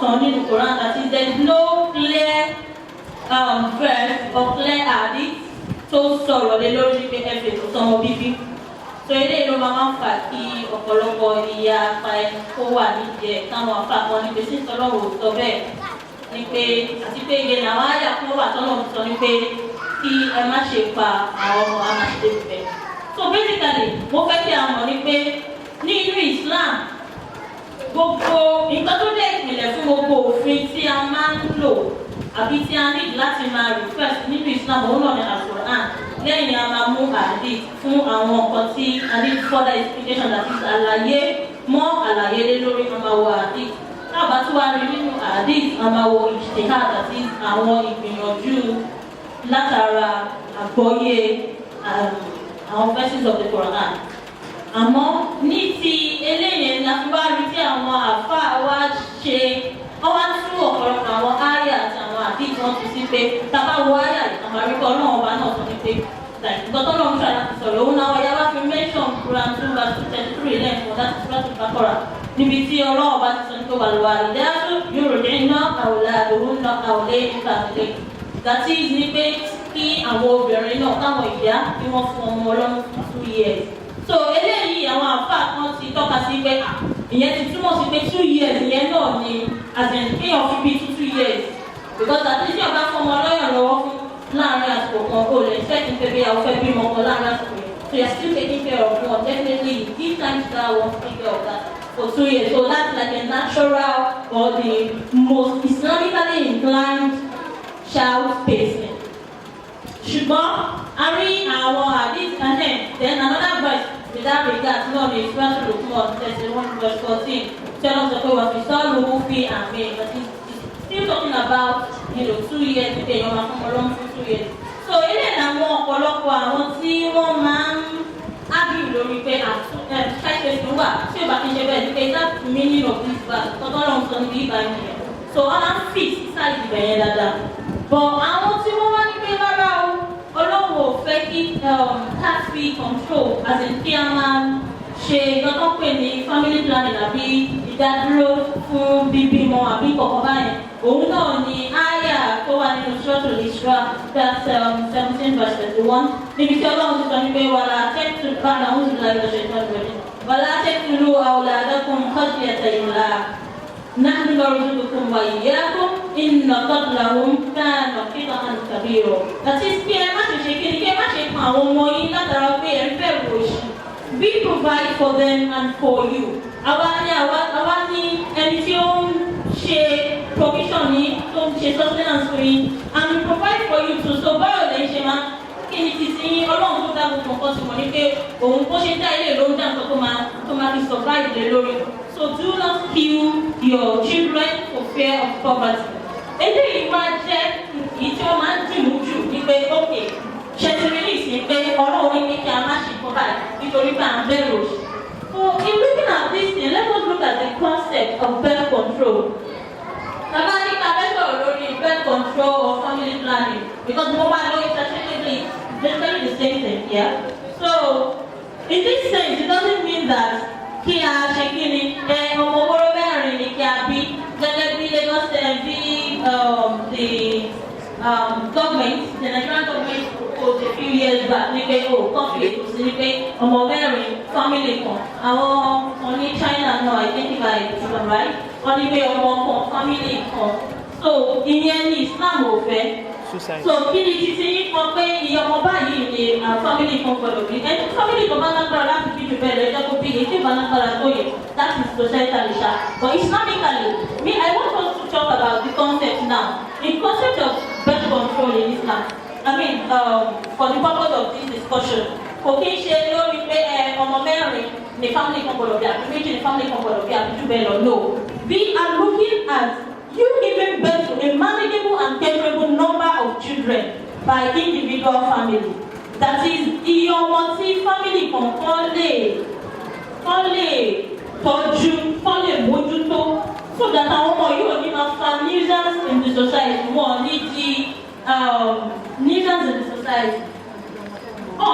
tán nínú Quran that is there is no clear verse or clear hadith tó sọ̀rọ̀ lé lórí pé ẹ̀fẹ̀ tó sọmọ bíbí. So eléyìí ló máa ń fà kí ọ̀pọ̀lọpọ̀ ìyá apá ẹni kó wà nídìí ẹ̀ káwọn afá kan ní pé sí ìtọ́lọ́wọ́ sọ bẹ́ẹ̀ ni pé àti pé iye làwọn àyà kó wà tọ́lọ̀ sọ ni pé kí ẹ má ṣe pa àwọn ọmọ amáṣe bẹ́ẹ̀. So basically mo fẹ́ kí a mọ̀ ní pé ní inú Islam gbogbo nǹkan tó dé ìpìlẹ̀ fún gbogbo òfin tí a máa ń lò àbí tí a ní láti máa request nínú Islam òun náà ní Al-Quran lẹ́yìn a máa mú hadith fún àwọn nǹkan tí a ní further explication that is àlàyé mọ́ àlàyé lé lórí a máa wo hadith tábà tí wàá rí nínú hadith a máa wo ijtihad that is àwọn ìgbìyànjú látara àgbọ́yé àwọn verses of the Quran. Àmọ́ ní ti eléyìí ni a fi wá rí tí àwọn àfáà wá ṣe wọ́n wá tú ọ̀pọ̀lọpọ̀ àwọn áyà àti àwọn àdìs wọn tún sí pé tábà wo áyà àwọn àríkọ́ náà ọba náà sọ ní pé nǹkan tó lọ́n ṣàlá ti sọ̀rọ̀ òun náà ọ̀yá wá fi mention Quran 2:33 lẹ́ẹ̀kan láti Suratul Baqarah níbi tí ọlọ́wọ́ bá ti sọ ní pé wal-walidatu yurdi'na awladahunna hawlayni kamilayn. That is ní pé kí àwọn obìnrin náà káwọn ìyá bí wọ́n fún ọmọ ọlọ́run 2 years. So eléyìí àwọn àfáà kan ti tọ́ka sí pé ìyẹn ti túmọ̀ sí pé 2 years ìyẹn náà ni as in kéèyàn fi bíi 2 years because àti tí ọba fọmọ ọlọ́yàn lọ́wọ́ fún láàrin àsìkò kan kò lè ṣe kí n pé bí àwọn fẹ́ bímọ kan láàrin àsìkò yẹn so you are still taking care of one definitely you give time to that one to take care of that for 2 years so that's like a natural or the most Islamically inclined child spacing. Ṣùgbọ́n a rí àwọn hadith kan náà then another verse with that regard náà ní Suratul Luqman 31:14 tí wọ́n sọ pé wọ́n fi sọ́ọ̀lù fi àmì but it's still talking about 2 years pé èèyàn máa fún ọlọ́run fún 2 years. So ilé làwọn ọ̀pọ̀lọpọ̀ àwọn tí wọ́n máa ń ábí lórí pé ṣáìṣẹ́sì wà tí ó bá fi ṣe bẹ́ẹ̀ ní pé that meaning of this verse tọ́tọ́ lọ́run sọ níbi ìgbà yẹn so wọ́n máa ń fit side ibẹ̀ yẹn dáadáa. But àwọn tí wọ́n wá ní pé rárá o ọlọ́wọ́ fẹ́ kí ká fi control as in kí a máa ṣe ìdánwò pè ní family planning àbí ìdádúró fún bíbímọ àbí kọ̀ọ̀kan báyẹn òun náà ni àyà tó wà nínú Suratul Isra that's 17:31 níbi tí ọlọ́run ti sọ ní pé wàlá tẹ́tù bára ń zùlá ìlọsẹ̀ ìtọ́jú wàlá tẹ́tù lu awladakum khashyata imlaq nahnu narzuqukum wa iyyakum inna qatlahum kana khita'an kabira. That is kí ẹ má ṣe ṣe kí ni kí ẹ má ṣe kan àwọn ọmọ yín látara pé ẹ ń bẹ̀rù òṣì. We provide for them and for you. Àwa ní ẹni tí ó ń ṣe provision yìí tó ń ṣe sustenance fún yín and we provide for you too. So báwo lè ṣe máa kí ni ti sin ọlọ́run tó dá gbogbo nǹkan sí wọn ní pé òun bó ṣe dá ilé ló ń dá nǹkan tó máa fi survive lé lórí. So do not kill your children for fear of poverty. Eléyìí máa jẹ́ èyí tí wọ́n máa ń dìmú jù ní pé okay ṣe ti release ní pé ọlọ́run ní kí a má ṣe kọ́ báyìí nítorí pé à ń bẹ̀rù òṣì. So in looking at this thing, let us look at the concept of birth control. Bàbá ní ká fẹ́ sọ̀rọ̀ lórí birth control or family planning because mo máa lọ interchangeably basically the same thing here. So in this sense it doesn't mean that kí a ṣe kí ni ọmọ owóró mẹ́rin ni kí a bí gẹ́gẹ́ bí Lagos the government the Nigerian government proposed a few years back ní pé kọ́fì ètò sí ní pé ọmọ mẹ́rin family kan àwọn kan ní China náà I think if I am right wọ́n ní pé ọmọ kan family kan so ìyẹn ní Islam ò fẹ́. So kí ni títí yín kan pé iye ọmọ báyìí ni family kan gbọdọ̀ bí ẹni family kan bá lágbára láti bí jù bẹ́ẹ̀ lọ ẹjọ́ kó bí èyí tí bá lágbára tó yẹ that is societal ṣá but Islamically me I want us to talk about the concept now the concept of birth control in Islam I mean for the purpose of this discussion kò kí n ṣe lórí pé ọmọ mẹ́rin ni family kan gbọdọ̀ bí àbí méjì ni family kan gbọdọ̀ bí àbí jù bẹ́ẹ̀ lọ no we are looking at you giving birth to a manageable and capable number of children by individual family. That is, iye ọmọ tí family kankan lè tọ́jú, kán lè mójútó, so that àwọn ọmọ yóò ní máa fa nuisance in the society, wọ́n ní di nuisance in the society.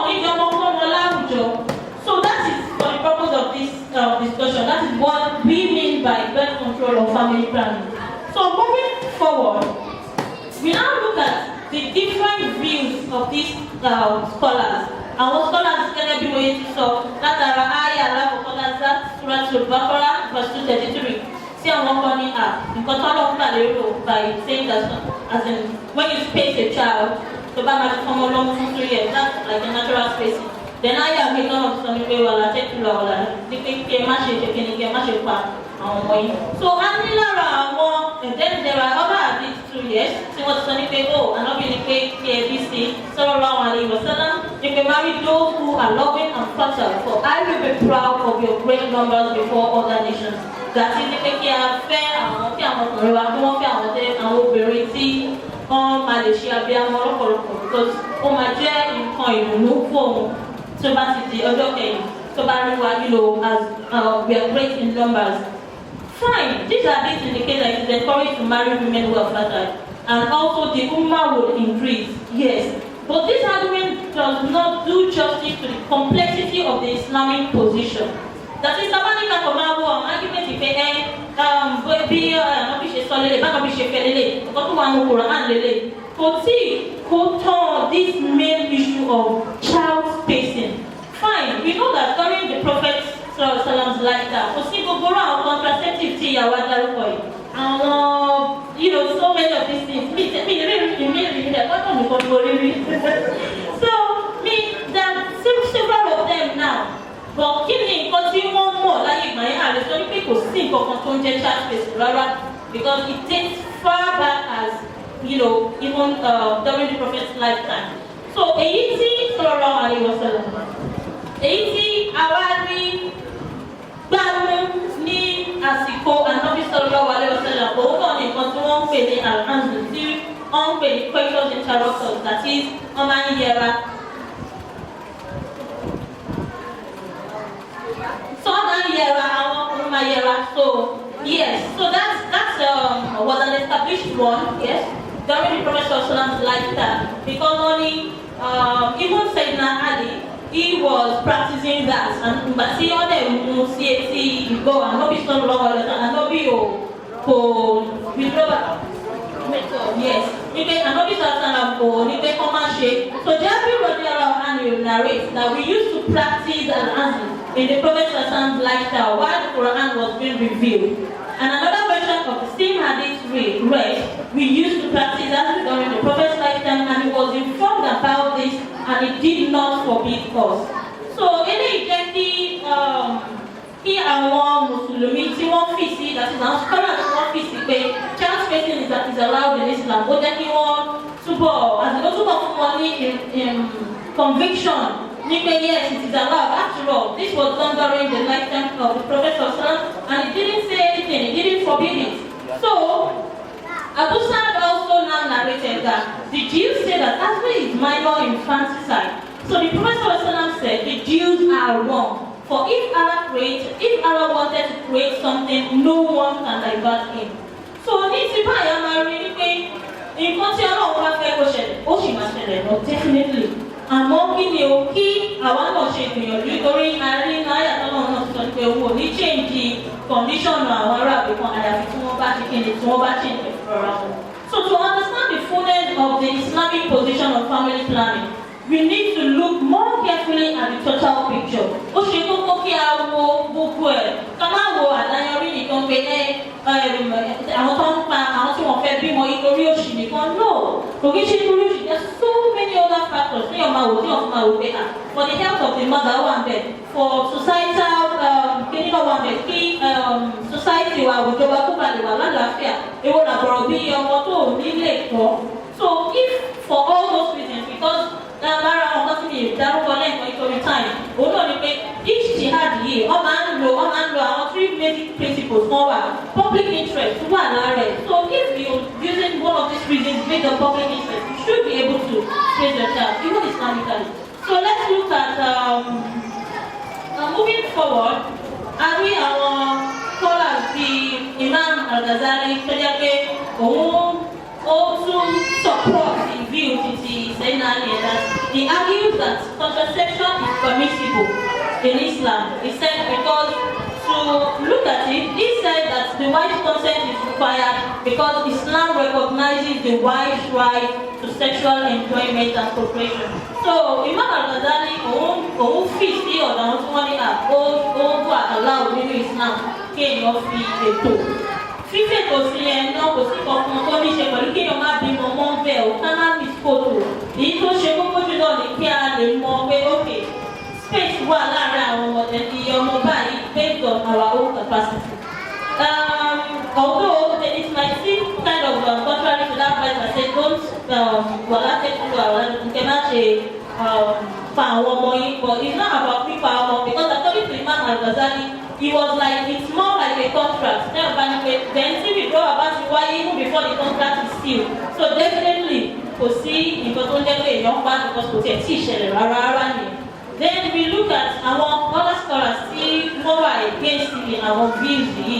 Ní di ọmọ kọ́mọ láwùjọ. So that is for the purpose of this discussion. That is what we mean by birth control or family planning. So moving forward, we now look at the different views of these scholars. Our scholars gẹ́gẹ́ bí wọ́n ti sọ látara ayé alákọ̀ọ́kọ́lá Surah Al-Baqarah verse 233 sí àwọn kan ní nǹkan tó lọ́wọ́ gbà lérò by saying that as in when you space a child tó bá máa fi fọmọ lọ́mú fún 3 years that's like a natural spacing. Then ayé àmì náà sọ ní pé wàhálà tẹ́kùlù ọ̀la ní pé kí ẹ má ṣe ṣe kí ni kí ẹ má ṣe pa àwọn ọmọ yìí. So a ní lára àwọn there are other hadith 2 years tí wọ́n ti sọ ní pé ànábì ní pé kí ẹ bí sí sallallahu alaihi wasallam ní pé marry those who are loving and fertile for I will be proud of your great numbers before other nations. Gàtí ní pé kí a fẹ́ àwọn kí àwọn ọkùnrin wa kí wọ́n fẹ́ àwọn obìnrin tí wọ́n máa lè ṣe abiyamọ lọ́pọ̀lọpọ̀ because ó máa jẹ́ nǹkan ìdùnnú fún òun tó bá ti di ọjọ́ kẹyìn tó bá rí wa as we are great in numbers. Fine, these are things indicate that it is encouraged to marry women who are fertile and also the ummah would increase, yes. But this argument does not do justice to the complexity of the Islamic position. That is, Tabanika Komawo, argument if bí ànábì ṣe sọ lélẹ̀, bánábì ṣe fẹ́ lélẹ̀, ọkọ̀ tó wà ní Quran lélẹ̀. Kò tán this main issue of child spacing. Fine, we know that during the Prophet's lifetime, kò sí gbogbo àwọn contraceptive tí ìyàwó adarúkọ yìí. Àwọn, so many of these things. So, there are several of them now. But kí ni nǹkan tí wọ́n mọ̀ láyé ìgbà yẹn àlè sọ ní pé kò sí nǹkan kan tó ń jẹ́ child spacing rárá because it dates far back as even during the Prophet's lifetime. So èyí tí sallallahu alaihi wasallam èyí tí àwa rí gbàmú ní àsìkò ànábì sallallahu alaihi wasallam òun náà ní nǹkan tí wọ́n ń pè ní al-anzu tí wọ́n ń pè ní questions interruptors that is wọ́n máa ń yẹra. So yes, so that was an established one, yes, during the Prophet's lifetime because only even Sayyidina Ali he was practicing that and but see all them you go and not be so long and not be yes, you can and not be so so Jabir narrates that we used to practice al-azl in the Prophet's lifestyle while the Quran was being revealed. And another version of the same hadith read, we used to practice as during the Prophet's lifetime and he was informed about this and he did not forbid us. So, any kí àwọn Mùsùlùmí tí wọ́n fi sí, that is àwọn scholars tí wọ́n fi sí pé child spacing is allowed in Islam, ó jẹ́ kí wọ́n túbọ̀ fún wọn ní conviction. Yes, it is allowed. After all, this was done during the lifetime of the Prophet and he didn't say anything, he didn't forbid it. So, Abu Sa'd also now narrated that the Jews say that after is minor infanticide. So the Prophet said the Jews are wrong. For if Allah wanted to create something, no one can divert him. So, definitely. Àmọ́ kí ni o kí àwa náà ṣe gbìyànjú nítorí àárín náírà tó náà sọ pé owó ní change condition àwọn aráàlú kan àyàfi tí wọ́n bá ṣe kí ni tí wọ́n bá change ìfọ̀rọ̀ wọn. So to understand the fullness of the Islamic position of family planning, we need to look more carefully at the total picture. Ó ṣe kókó kí a wo gbogbo ẹ̀ ká má wo àdáyanrí nìkan pé àwọn tó ń pa àwọn tí wọ́n fẹ́ bímọ nítorí òṣì nìkan no kò kí ṣe nítorí òṣì there are so many other factors ní ọmọ àwòrán ní ọmọ àwòrán pé for the health of the mother wà bẹ́ẹ̀ for societal kíní náà wà bẹ́ẹ̀ kí society wa àwùjọ wa kó balẹ̀ wà lálàáfíà èwo làbọ̀rọ̀ bí ọmọ tó nílé ẹ̀kọ́ so if for all those reasons because lára ọmọ tí mi dárúkọ lẹ́ẹ̀kan nítorí time òun náà ni pé each jihad yìí wọ́n máa ń lo àwọn 3 basic principles kan wà public interest wà lára ẹ̀ so if you using one of these reasons make the public interest you should be able to raise your child even Islamically. So let's look at moving forward àrí àwọn scholars bíi Imam Al-Ghazali tó jẹ́ pé òun ó tún support the view títí Sayyidina Ali that he argues that contraception is permissible in Islam. He said because to look at it, he said that the wife's consent is required because Islam recognizes the wife's right to sexual enjoyment and procreation. So Imam Al-Ghazali òun fi sí ọ̀dà wọn tí wọ́n ní ó wà aláwọ̀ nínú Islam kéèyàn fi ètò. Fífi ètò sí ẹ náà kò sí kankan tó ní ṣe pẹ̀lú kéèyàn má bímọ mọ́ bẹ́ẹ̀ ò ká má fi fòtò. Èyí tó ṣe kókó jùlọ ní kí a lè mọ pé okay, space wà láàárín àwọn ọmọdé ọmọ báyìí based on our own capacity. Although it might seem kind of contrary to that verse that says don't wala take you cannot fa àwọn ọmọ yìí, but it's not about pípa ọmọ because according to Imam Al-Ghazali, he was like it's more like a contract. Then see withdraw about it why even before the contract is sealed. So definitely kò sí nǹkan tó ń jẹ́ pé èèyàn pa because kò tiẹ̀ tí ì ṣẹlẹ̀ rárá nìyẹn. Then we look at our other scholars see more against our views yìí.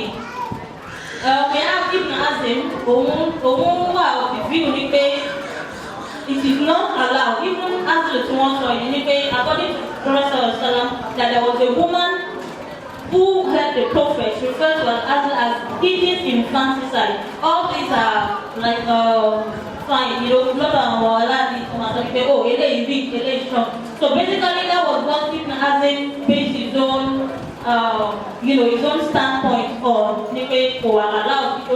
We have Ibn Hazm, òun wà of the view ní pé it is not allowed, even after tí wọ́n sọ yìí ní pé according to Prophet Sallam that there was a woman who heard the prophet refer to as hidden infanticide. All these are like fine, not our Allah, oh, eléyìí big, eléyìí strong. So basically that was what Ibn Hazm based his own his own standpoint on or allowed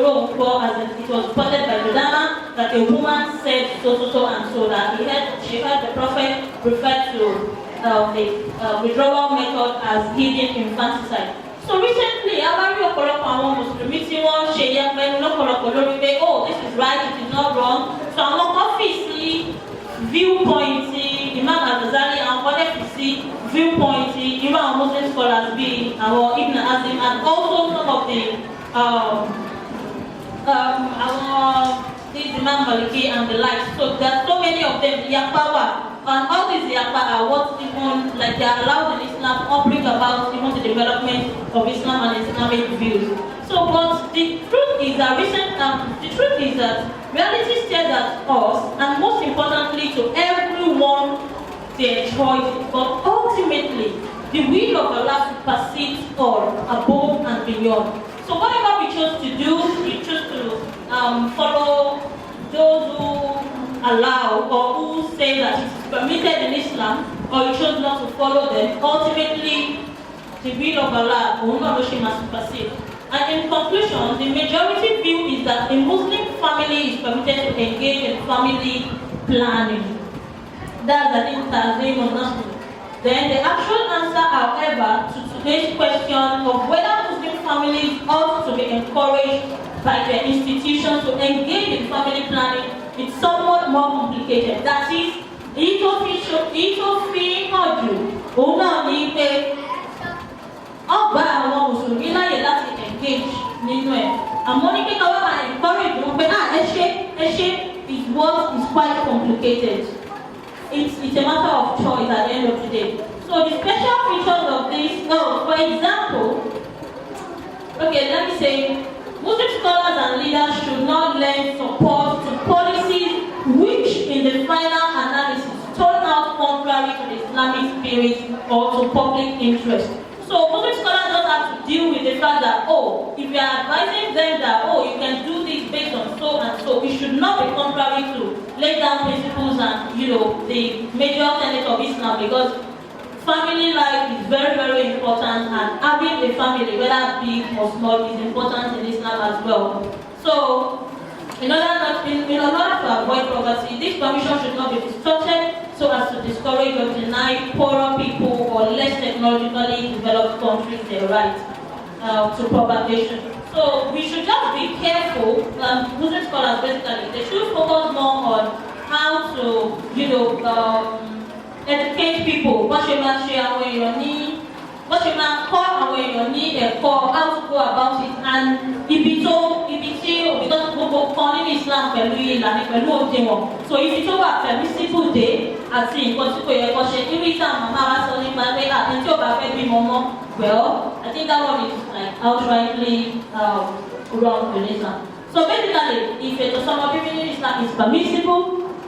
as it was reported by Judama that a woman said so and so that she heard the prophet refer to the withdrawal method as hidden infanticide. So recently, Abari ọ̀pọ̀lọpọ̀ àwọn Mùsùlùmí tí wọ́n ṣe yẹpẹnu lọ́pọ̀lọpọ̀ lórí pé this is right, it is not wrong. So àwọn ọ́fíìsì viewpoint Imam Al-Ghazali àwọn ọ́fíìsì viewpoint irú àwọn Muslim scholars bíi àwọn Ibn Hazm and also some of the these Imam Maliki and the like. So there are so many of them. Yaqawa and all these yaqawa are what even like they are allowed in Islam or bring about even the development of Islam and Islamic views. So, but the truth is that reality stares at us, and most importantly to everyone their choice. But ultimately, the will of Allah supersedes all, above and beyond. So whatever we choose to do, we choose to follow those who allow or who say that it is permitted in Islam, or you choose not to follow them. Ultimately, the will of Allah must supersede. And in conclusion, the majority view is that a Muslim family is permitted to engage in family planning. That's the thing that they must. Then the actual answer, however, to today's question of whether Muslim families ought to be encouraged by their institutions to engage in family planning is somewhat more complicated. That is, ọgbà àwọn Mùsùlùmí láyè láti engage nínú ẹ̀. Àmọ́ ní kíkọ́ wọ́n máa encourage wọn pé ẹ ṣe is what is quite complicated. It's a matter of choice at the end of the day. So the special features of this, for example, okay, let me say, Muslim scholars and leaders should not lend support to policies which, in the final analysis, turn out contrary to the Islamic spirit or to public interest. So Muslim scholars don't have to deal with the fact that, if you are advising them that, you can do this based on so and so, it should not be contrary to lay down principles and, the major tenets of Islam, because family life is very, very important, and having a family, whether big or small, is important in Islam as well. So, in order to avoid poverty, this permission should not be distorted so as to discourage or deny poorer people or less technologically developed countries their right to propagation. So we should just be careful. Muslim scholars basically, they should focus more on how to, educate people. What should man share how to go about it, and because calling Islam so if it's over permissible day àti nǹkan tí kò yẹ kó ṣe irú ìtàn màmá wa sọ nípa pé àti tí ò bá fẹ́ bí mọ́mọ́, well, I think that one is like outrightly wrong in Islam. So basically, if it's some opinion in Islam is permissible,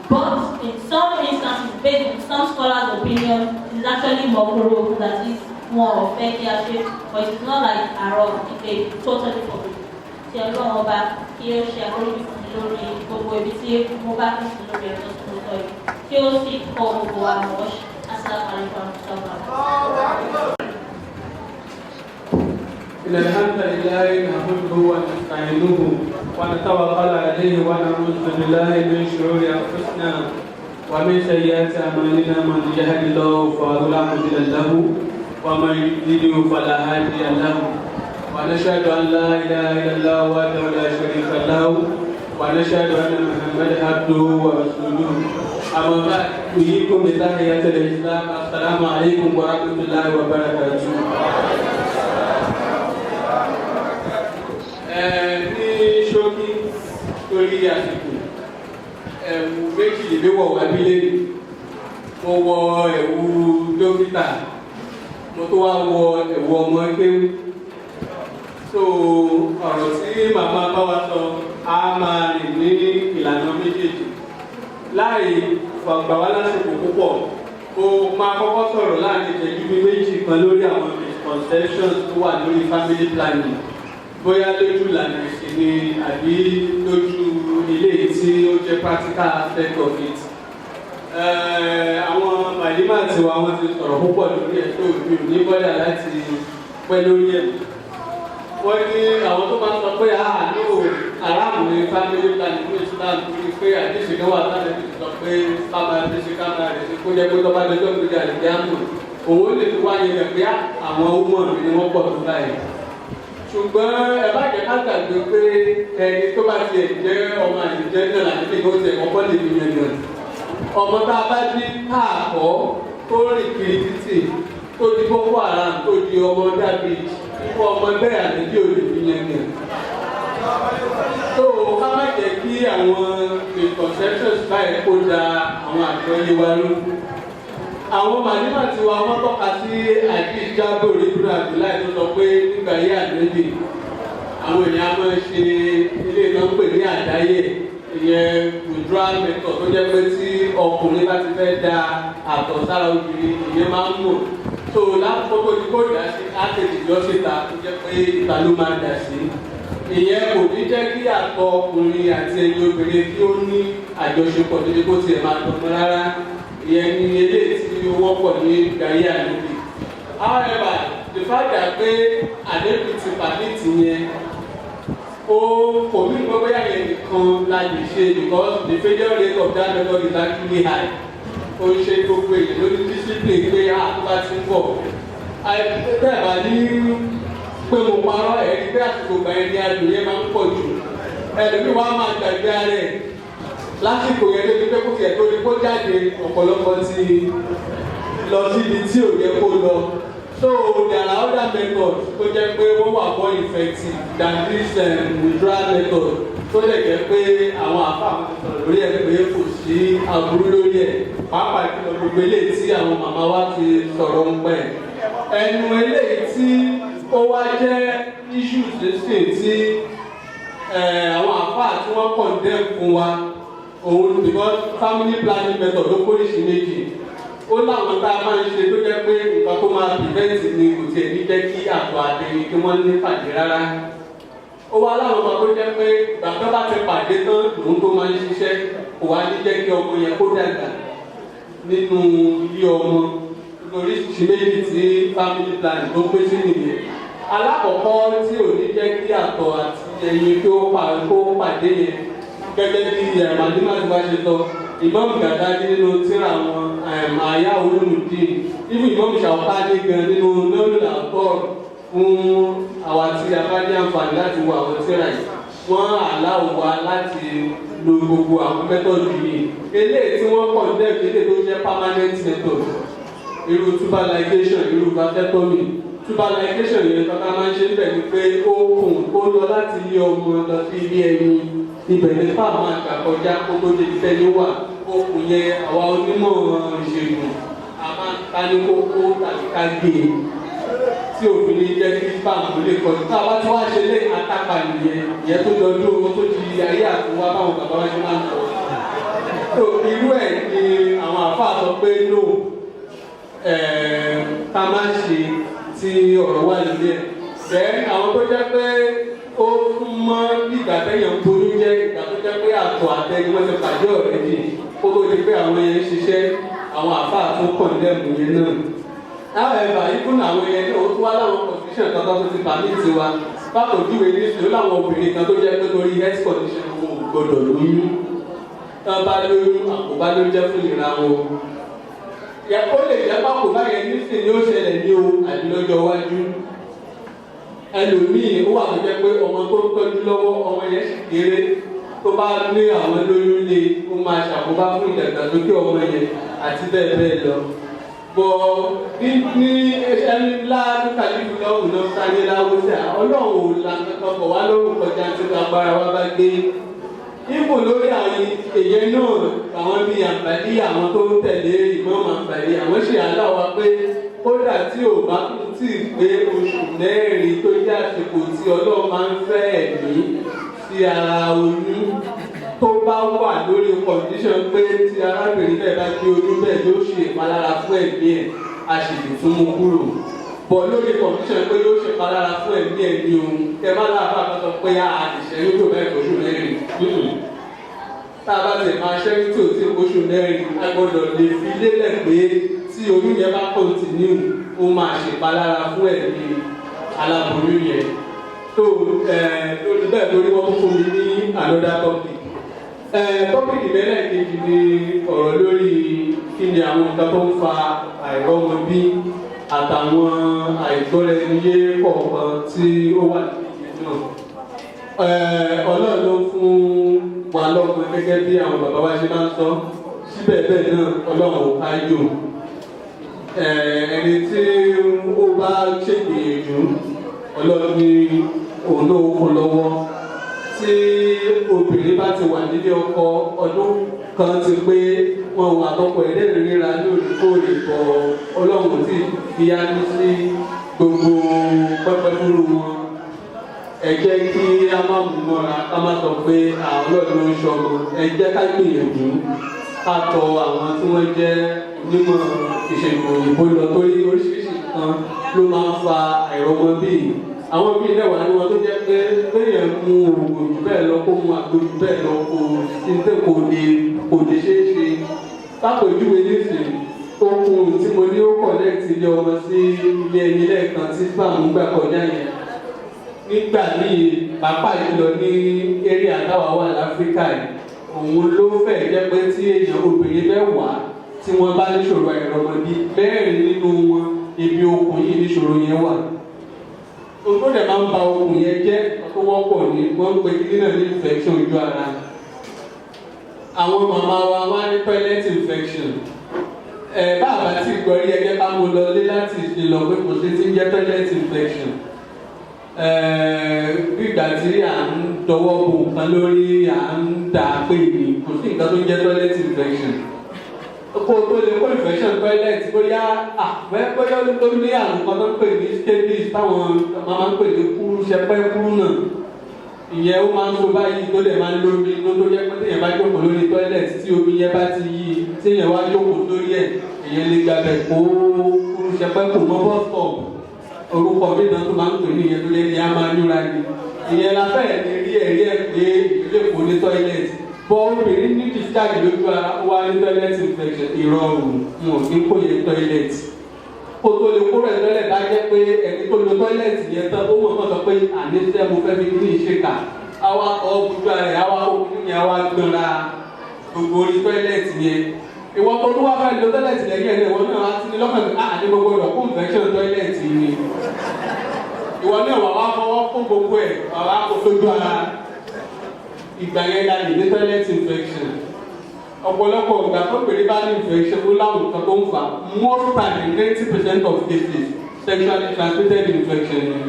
but in some instances, based on some scholars' opinion, it is actually makruh, that is wọn ò fẹ́ kí a ṣe, but it's not like àárọ̀ ìpè totally for me. Tí Ọlọ́run ọba kí ó ṣe àkóríjì fún mi lórí gbogbo ibi tí mo bá kí sí lórí ẹ̀rọ tó ń sọ yìí. Kí ó sì kọ́ gbogbo àwọn ọ̀ṣẹ́. Assalamu alaikum warahmatullahi. إن الحمد لله نحمده ونستعينه ونتوكل عليه ونعوذ بالله من شرور أنفسنا ومن سيئات أعمالنا من يهد الله فلا مضل له ومن يضلل فلا هادي له ونشهد أن لا إله إلا الله وحده لا شريك له ونشهد أن محمدا عبده ورسوله أما بعد أحييكم بتحية الإسلام السلام عليكم ورحمة الله وبركاته. Ní ṣókí torí àsìkò ẹ̀wù méjì lè wọ̀ wá bílé mo wọ ẹ̀wù dókítà mo tó wá wọ ẹ̀wù ọmọ kéwú so ọ̀rọ̀ tí màmá bá wa sọ á máa rìn ní ìlànà méjèèjì láì fàgbà wá lásìkò púpọ̀ mo máa kọ́kọ́ sọ̀rọ̀ láàrin ìṣẹ́jú bí méjì kan lórí àwọn misconceptions tó wà lórí family planning bóyá lójú ìlànà ìṣẹ̀ni àbí lójú ilé tí ó jẹ́ practical aspect of it. Àwọn màdìmá àti wa wọ́n ti sọ̀rọ̀ púpọ̀ lórí ẹ̀ tó mi ò ní bọ́dà láti pẹ́ lórí ẹ̀. Wọ́n ní àwọn tó máa ń sọ pé àánú aráàmù ní family planning ní Islam torí pé àdéṣe kan wà láti fi sọ pé bàbá àdéṣe kámá rẹ̀ ṣe kó jẹ́ pé tọ́ba dọjọ́ gbé jà lè dé àmọ̀. Òun lè fi wáyé rẹ̀ pé àwọn ọmọ mi ni wọ́n pọ̀ tó báyìí. Ṣùgbọ́n ẹ bá jẹ́ ká gbàgbé pé ẹni tó bá tiẹ̀ jẹ́ ọmọ àyíjẹ́ náà láti fi kó tiẹ̀ kọ́kọ́ lè fi yẹn gan. Ọmọ tá a bá ní káàkọ́ tó rìn kiri títì tó di Boko Haram tó di ọmọ dàbí ikú ọmọ bẹ́ẹ̀ àtẹ̀jí ò lè fi yẹn gan. Tó ká má jẹ́ kí àwọn misconceptions báyìí kó da àwọn àgbẹ̀yẹ wa lójú. Àwọn màdìmá tí wa wọ́n tọ́ka sí àdìjá lórí ìdúrà àbíláì tó sọ pé nígbà yí àdéhìí àwọn èèyàn máa ń ṣe ilé náà ń pè ní àdáyé ìyẹn withdrawal method tó jẹ́ pé tí ọkùnrin bá ti fẹ́ da àtọ̀ sára obìnrin ìyẹn máa ń mọ̀ tó lákòókò tó ní kó dà sí àtẹ̀jì yọ síta tó jẹ́ pé ìta ló máa dà sí ìyẹn kò ní jẹ́ kí àtọ̀ ọkùnrin àti ẹyin obìnrin kí ó ní àjọṣepọ̀ tó ní kó tiẹ̀ máa tọ̀ mọ́ rárá ìyẹn ní eléyìí tí wọ́n pọ̀ ní gàrí àdébì. However, the fact that pé àdébì ti pàdétì yẹn ó kò ní gbogbo yàrá nìkan la lè ṣe because the failure rate of that method is actually high. Ó ń ṣe gbogbo èyí lórí discipline pé àtúbà ti ń bọ̀. Bẹ́ẹ̀ bá ní pé mo parọ́ ẹ̀rí pé àsìkò gbà ẹni adùn yẹn máa ń pọ̀ jù. Ẹlòmíì wá máa gbàgbé ara ẹ̀. Lásìkò yẹn tó ti pé kó tiẹ̀ tó ní kó jáde ọ̀pọ̀lọpọ̀ ti lọ síbi tí ò yẹ kó lọ. So there are other methods tó jẹ́ pé wọ́n wà more effective than this withdrawal method tó lè jẹ́ pé àwọn àfáàmù ti sọ̀rọ̀ lórí ẹ̀ pé kò sí aburú lórí ẹ̀ pàápàá jùlọ gbogbo eléyìí tí àwọn màmá wa ti sọ̀rọ̀ ń pẹ́. Ẹnu eléyìí tí ó wá jẹ́ issues nísìn tí àwọn àfáà tí wọ́n condemn fún wa òun because family planning method ló kórìṣì méjì ó láwọn tá a máa ń ṣe tó jẹ́ pé nǹkan tó máa prevent ni kò tiẹ̀ ní jẹ́ kí àtọ̀ àtẹ̀yìn kí wọ́n ní pàdé rárá ó wá láwọn kan tó jẹ́ pé gbàgbọ́ bá ti pàdé tán lòun tó máa ń ṣiṣẹ́ kò wá ní jẹ́ kí ọmọ yẹn kó dàgbà nínú ilé ọmọ oríṣiríṣi méjì tí family planning tó pé sí nìyẹn alákọ̀ọ́kọ́ tí ò ní jẹ́ kí àtọ̀ àti ẹyin kó pàdé yẹn gẹ́gẹ́ bí màdìmá ti wá ṣe sọ Imam Ghazali nínú tírà àwọn àyà olùmùdín ibi Imam Shawkani gan nínú lọ́lùlà tọ́ fún àwa tí a bá ní àǹfààní láti wo àwọn tírà yìí wọ́n aláwọ̀ wa láti lo gbogbo àwọn mẹ́tọ̀dù yìí eléyìí tí wọ́n kàn dẹ́kun eléyìí tó jẹ́ permanent method irú tuberculation irú vasectomy tuberculation yẹn tó ká máa ń ṣe ń bẹ̀ ni pé ó kùn ó lọ láti ilé ọmọ lọ sí ilé ẹyin ibẹ̀ ní fáwọn àgbà kọjá kó tó débi tẹ́lẹ̀ wà okùn yẹn àwa onímọ̀ ìṣègùn a máa ń ká ní kókó tàbí ká gé e tí òfin ní jẹ́ kí fáwọn lè kọjú tá a bá tí wọ́n á ṣe lé àtàkà nìyẹn ìyẹn tó dọdún owó tó di ayé àtúwá báwọn bàbá wa ṣe máa ń sọ. tó irú ẹ̀ ni àwọn àfáà sọ pé no ká má ṣe tí ọ̀rọ̀ wà lórí ẹ̀. Bẹ́ẹ̀ àwọn tó jẹ́ pé ó mọ́ ìgbà tẹ́yàn ń borí jẹ́ ìgbà tó jẹ́ pé àtọ̀ àtẹni wọ́n ti pàdé ọ̀rẹ́ dì kó tó di pé àwọn yẹn ń ṣiṣẹ́ àwọn àfáà tó kọ̀ndẹ́mù yẹn náà. However, even àwọn yẹn náà ó tún wá láwọn condition kan tó ti permit wa bákan ojúwe ní ìṣòro láwọn obìnrin kan tó jẹ́ pé lórí health condition wọn ò gbọdọ̀ lóyún. Tí wọ́n bá lóyún àkóbá ló jẹ́ fún ìlera wọn. Ó lè jẹ́ pákó báyẹn nísìnyí ni ó ṣẹlẹ̀ ní o àbí lọ́jọ́ iwájú. Ẹlòmíì ó wà tó jẹ́ pé ọmọ tó ń tọ́jú lọ́wọ́ ọmọ yẹn sì kéré tó bá ní àwọn lóyún lé ó máa ṣàkóbá fún ìdàgbàsókè ọmọ yẹn àti bẹ́ẹ̀ bẹ́ẹ̀ lọ. Bọ̀ ní ẹni ńlá ní kàlífù lọ́wọ́ lọ sáyé láwùjọ ọlọ́run ò la kankan bọ̀ wá lóhùn kọjá tí agbára wa bá gbé. Ibò lórí àwọn èyẹ náà àwọn bíi àǹfààní àwọn tó ń tẹ̀lé ìmọ̀ọ́mọ̀ àǹfààní àwọn ṣe aláwa pé kódà tí ò bá tún tì pé oṣù mẹ́rin tó jẹ́ àsìkò tí ọlọ́run máa ń fẹ́ ẹ̀mí sí ara oyún tó bá wà lórí condition pé tí arábìnrin bẹ́ẹ̀ bá gbé oyún bẹ́ẹ̀ yóò ṣe ìpalára fún ẹ̀mí ẹ̀ a sì lè tún mú kúrò. Bọ̀ lórí condition pé yóò ṣe ìpalára fún ẹ̀mí ẹ̀ ní ohun kẹ má láàbà kan sọ pé àṣìṣẹ́ yóò bẹ́ẹ̀ oṣù mẹ́rin. Tá a bá tẹ̀ máa ṣẹ́yìn tí ò tí oṣù mẹ́rin a gbọ́dọ̀ lè fi lélẹ̀ pé tí oyún yẹn bá continue ó máa ṣe ìpalára fún ẹ̀mí aláboyún yẹn. tó lórí bẹ́ẹ̀ lórí wọ́n fún mi ní another topic. Topic ìbẹ̀rẹ̀ kejì ni ọ̀rọ̀ lórí kí ni àwọn nǹkan tó ń fa àìrọ́mọbí àtàwọn àìgbọ́ra-ẹni-yé kọ̀ọ̀kan tí ó wà nínú náà. Ọlọ́run ló fún wa lọ́mọ gẹ́gẹ́ bí àwọn bàbá wa ṣe máa ń sọ síbẹ̀ bẹ́ẹ̀ náà Ọlọ́run ò ká yò. Ẹni tí ó bá ṣègbìyànjú Ọlọ́run ní òun náà ó kún lọ́wọ́. Tí obìnrin bá ti wà nílé ọkọ ọdún kan ti pé wọn wà tọkọ ẹ̀dẹ́rìn ríra lóòrèkóòrè bọ̀ Ọlọ́run tí fi á ní sí gbogbo pẹ́pẹ́ fúru wọn. Ẹ jẹ́ kí a má mú mọ́ra ká má sọ pé Ọlọ́run ló ń ṣọmọ. Ẹ jẹ́ ká gbìyànjú ká tọ àwọn tí wọ́n jẹ́ onímọ̀ ìṣègùn òyìnbó lọ torí oríṣiríṣi nǹkan ló máa ń fa àìrọ́mọbí. Àwọn bíi ilé wa ni wọn tó jẹ́ pé kéèyàn mú oògùn jù bẹ́ẹ̀ lọ kó mú àgbo jù bẹ́ẹ̀ lọ kó lè ṣeé ṣe. Lápèjúwe nísìnyí okùn tí mo ní ó kọ̀lẹ́ẹ̀tì ilé ọmọ sí ilé ẹni lẹ́ẹ̀kan tí spam gbà kọjá yẹn. Nígbà míì pàápàá jùlọ ní eré àtàwà wà láfíríkà yìí òun ló fẹ́ jẹ́ pé tí èèyàn obìnrin mẹ́wàá tí wọ́n bá níṣòro àìrọ́mọbí mẹ́rin nínú wọn ibi okùn yìí níṣòro yẹn wà. Ohun tó dẹ̀ máa ń ba okùn yẹn jẹ́ tó wọ́pọ̀ ní wọ́n ń pe kí nínà ní infection ojú ara. Àwọn màmá wa wá ní toilet infection. Báàbá tí ìgbọ́rí ẹgbẹ́ bá mú lọ lé láti ṣe lọ pé kò sí ti ń jẹ́ toilet infection. Gbígbà tí à ń dọwọ́ bo nǹkan lórí à ń dà pé ní kò sí nǹkan tó ń jẹ́ toilet infection. Kó tó lè kó infection toilet bóyá bóyá tó ní àrùn kan tó ń pè ní scabies táwọn máa ń pè ní kúrú ṣẹpẹ́ kúrú náà. Ìyẹn ó máa ń so báyìí tó dẹ̀ máa ń lómi inú tó jẹ́ pé téèyàn bá jókòó lórí toilet tí omi yẹn bá ti yí téèyàn wá jókòó lórí ẹ̀ èèyàn lè gbàgbẹ́ kó kúrú ṣẹpẹ́ kò mọ́ bus stop. Orúkọ mi náà tó máa ń pè ní ìyẹn tó yẹ ni a máa ń yúra ni. Ìyẹn la fẹ́ẹ̀ ní rí ẹ̀rí ẹ̀ pé ilé kò ní toilet. Bọ́ obìnrin ní discharge lójú ara wá ní toilet infection ìrọ̀rùn wọn ò ní kó yẹ toilet. Kó tó lè kúrò ẹ̀ toilet á jẹ́ pé ẹni tó lo toilet yẹn tán ó mọ̀ kọ́ sọ pé àníṣe mo fẹ́ fi kí ní ìṣèkà. Àwa kọ́ ojú ara rẹ̀ àwa okùnrin yẹn àwa gbọ́nra gbogbo orí toilet yẹn. Ìwọ tó tó wá fẹ́ lo toilet lẹ́yìn ẹ̀ ìwọ náà wá sí ní lọ́kàn pé àní gbogbo rẹ̀ kó infection toilet ni. Ìwọ náà wà wá fọwọ́ fún gbogbo ẹ̀ wà wá kó tójú ara. Ìgbà yẹn la lè ní toilet infection. Ọ̀pọ̀lọpọ̀ ìgbà tó pèrè bá ní infection ó láwọn nǹkan tó ń fà most time 90% of cases sexually transmitted infection ni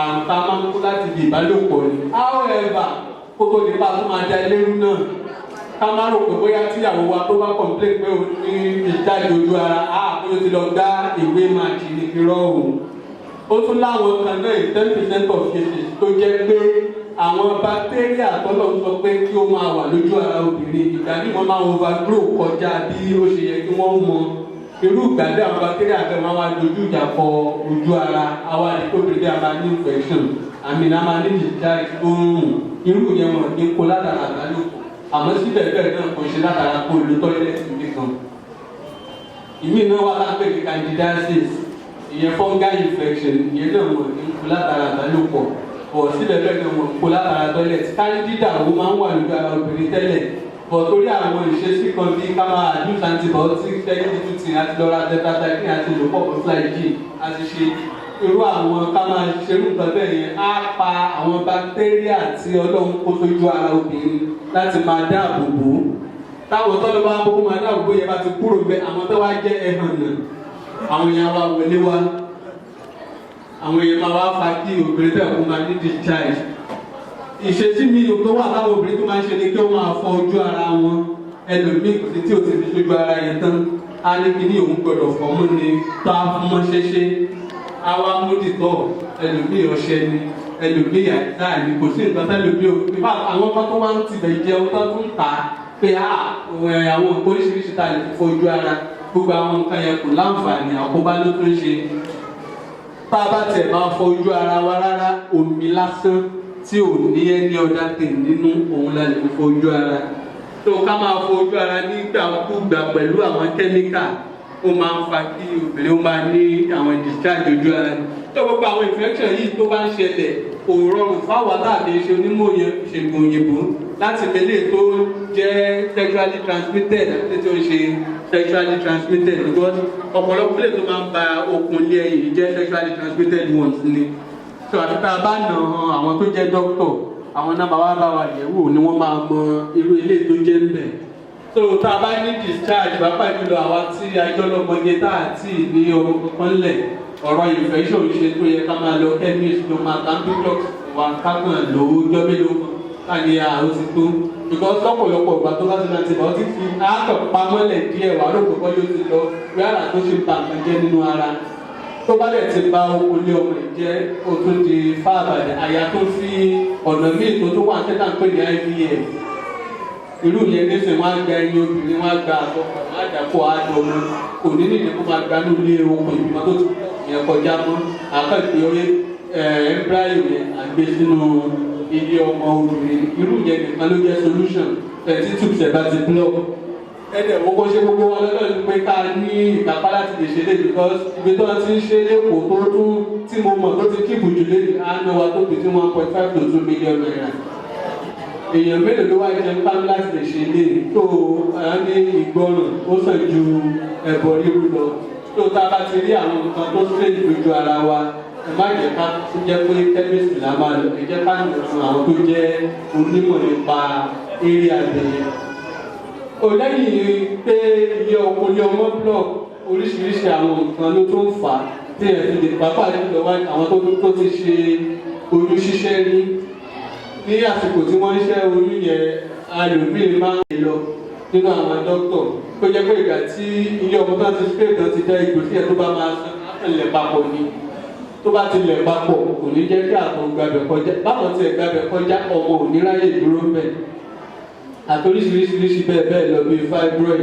àǹtá máa ń kú láti di ìbálòpọ̀ ni. However kó tó lè bá tó máa da lérú náà ká má rò pé bóyá tíyàwó wa tó bá complain pé o ní ìjáde ojú ara bóyá ti lọ dá ìwé máàkì ní irọ́ òun. Ó tún láwọn kan náà 10% of cases tó jẹ́ pé àwọn bacteria tọ́lọ̀ ń sọ pé kí ó máa wà lójú ara obìnrin ìgbà ní wọ́n máa overgrow kọjá bí ó ṣe yẹ kí wọ́n mọ irú ìgbàdé àwọn bacteria kan máa wá dojú ìjà kọ ojú ara àwa ní kóbìnrin a máa ní infection àmì náà máa ní discharge oorun irú yẹn wọn ní kó látara àgbálùkù àmọ́ síbẹ̀ bẹ́ẹ̀ náà kò ṣe látara kó lo tọ́ílẹ̀tì nìkan. ìmí náà wà lápẹ́ ní candidiasis ìyẹn fungal infection ìyẹn náà wọ̀ ní kó látara àgbálùkù ọ̀ síbẹ̀ bẹ́ẹ̀ náà wọ̀ kó látara tọ́ílẹ̀tì. candida ó máa ń wà lójú ara obìnrin tẹ́lẹ̀ bọ̀ torí àwọn ìṣesí kan bí ká máa use antibiotics tẹ́lifíṣùtì àti lọ́ra tetracycline àti ìlòpọ̀ fúláìjì àti ṣe irú àwọn ká máa ṣerú nǹkan bẹ́ẹ̀ yẹn á pa àwọn bacteria tí Ọlọ́run kó sójú ara obìnrin láti máa dáàbò bò ó. táwọn tọ́lọ́ bá kókó máa dáàbò bò yẹn bá ti kúrò bẹ́ẹ̀ àwọn tó wá jẹ́ ẹ̀hànnà àwọn èèyàn wa wọlé wá àwọn èèyàn máa wá fa kí obìnrin bẹ́ẹ̀ kó máa ní discharge. ìṣesí mi tó wà láwọn obìnrin tó máa ń ṣe ni kí wọ́n máa fọ ojú ara wọn ẹlòmíì kò sí tí ò ti fi sójú ara yẹn tán á ní kí ní òun gbọdọ̀ fọ́ mú ni tó á fún mọ́ ṣeéṣe àwa múdìtọ̀ ẹlòmíì ọṣẹ ni ẹlòmíì àìsàn ni kò sí nǹkan tẹ́lòmíì ò fi àwọn kan tó wá ń tibẹ̀ jẹun tó tún tà á pé àwọn nǹkan oríṣiríṣi tá a lè fi fojú ara gbogbo àwọn nǹkan yẹn kò láǹfààní àkóbá ló tún ṣe tá a bá tẹ̀ máa fọ ojú ara wa rárá omi lásán tí ò ní ẹni ọ̀dà tè nínú òun la lè fi fojú ara tó ká máa fojú ara nígbàkúgbà pẹ̀lú àwọn kẹ́míkà ó máa ń fa kí obìnrin ó máa ní àwọn discharge ojú ara ní. tó gbogbo àwọn infection yìí tó bá ń ṣẹlẹ̀ kò rọrùn fáwọn tàbí ṣe onímọ̀ ìṣègùn òyìnbó láti mẹ́lẹ̀ tó jẹ́ sexually transmitted àti tó ń ṣe sexually transmitted because ọ̀pọ̀lọpọ̀ lè tó máa ń ba okùn ilé ẹ̀yìn jẹ́ sexually transmitted ones ni. tó àti tá a bá nà àwọn tó jẹ́ doctor àwọn náà bá wà yẹ̀wò ni wọ́n máa mọ irú ilé tó jẹ́ ń bẹ̀. so tá a bá ní discharge pàápàá jùlọ àwa tí ajọ́lọ́mọdé tá a ti ní ọmọ kankan lẹ̀ ọ̀rọ̀ infection ṣe tó yẹ ká máa lọ chemist ló máa tampitox wà kákan lò ó jọ́ mélòó kan káàní àrùn ti tó because lọ́pọ̀lọpọ̀ ìgbà tó bá ti láti bá ó ti fi àákàn pamọ́lẹ̀ díẹ̀ wà ló kọ́kọ́ yóò ti lọ wíwárà tó ṣe ta nǹkan jẹ́ nínú ara tó bá dẹ̀ ti ba olé ọmọ ìjẹ́ ó tún di fáàbàdà àyà tó fi ọ̀nà míì tó wà tẹ́tà ń pè ní IVF irú yẹn ní sìn wọn á gba ẹyin obìnrin wọn á gba àtọkọ wọn á dàpọ̀ àádọ́mọ kò ní nìyẹn kó máa gba ní ilé ohun ìbímọ tó ti yẹn kọjá mọ́ àkàtì orí embryo yẹn àgbé sínú ilé ọmọ obìnrin irú yẹn nìkan ló jẹ́ solution tí tubes ẹ̀ bá ti block ẹ̀dẹ̀ owó ṣe gbogbo wọn lọ́dọ̀ ní pé ká ní ìkápá láti lè ṣe lé because ibi tó ti ń ṣe lẹ́kọ̀ọ́ tó tún tí mo mọ̀ tó ti kíkù jù lé ní ànáwó tó fi sí 1.5 to 2 million naira. èèyàn mélòó ló wá jẹ pálí láti lè ṣe lé tó ní ìgbọràn ó sàn ju ẹbọ rírú lọ tó tá a bá ti rí àwọn nǹkan tó straight lójú ara wa ẹ má jẹ ká tó jẹ pé chemistry la máa lò ẹ jẹ ká lò fún àwọn tó jẹ onímọ̀ nípa eré àgbẹ̀yẹ. lẹ́yìn pé ilé ọmọ block oríṣiríṣi àwọn nǹkan ló tó ń fà á tí ẹ̀ fi lè pàápàá jùlọ wá àwọn tó ti ṣe oyún ṣíṣẹ́ rí ní àsìkò tí wọ́n ń ṣẹ́ oyún yẹn alòmíì máa ń lọ nínú àwọn dókítà tó jẹ́ pé ìgbà tí ilé ọmọ tó ti spray kan ti dá igbó sí ẹ̀ tó bá máa lẹ̀ papọ̀ ni tó bá ti lẹ̀ papọ̀ kò ní jẹ́ kí àtọ̀ gbàbẹ̀ kọjá báwọn ti ẹ̀ gbàbẹ̀ kọjá ọmọ ò ní ráyè dúró bẹ́ẹ̀ àtòríṣiríṣiríṣi bẹ́ẹ̀ bẹ́ẹ̀ lọ bí fibroid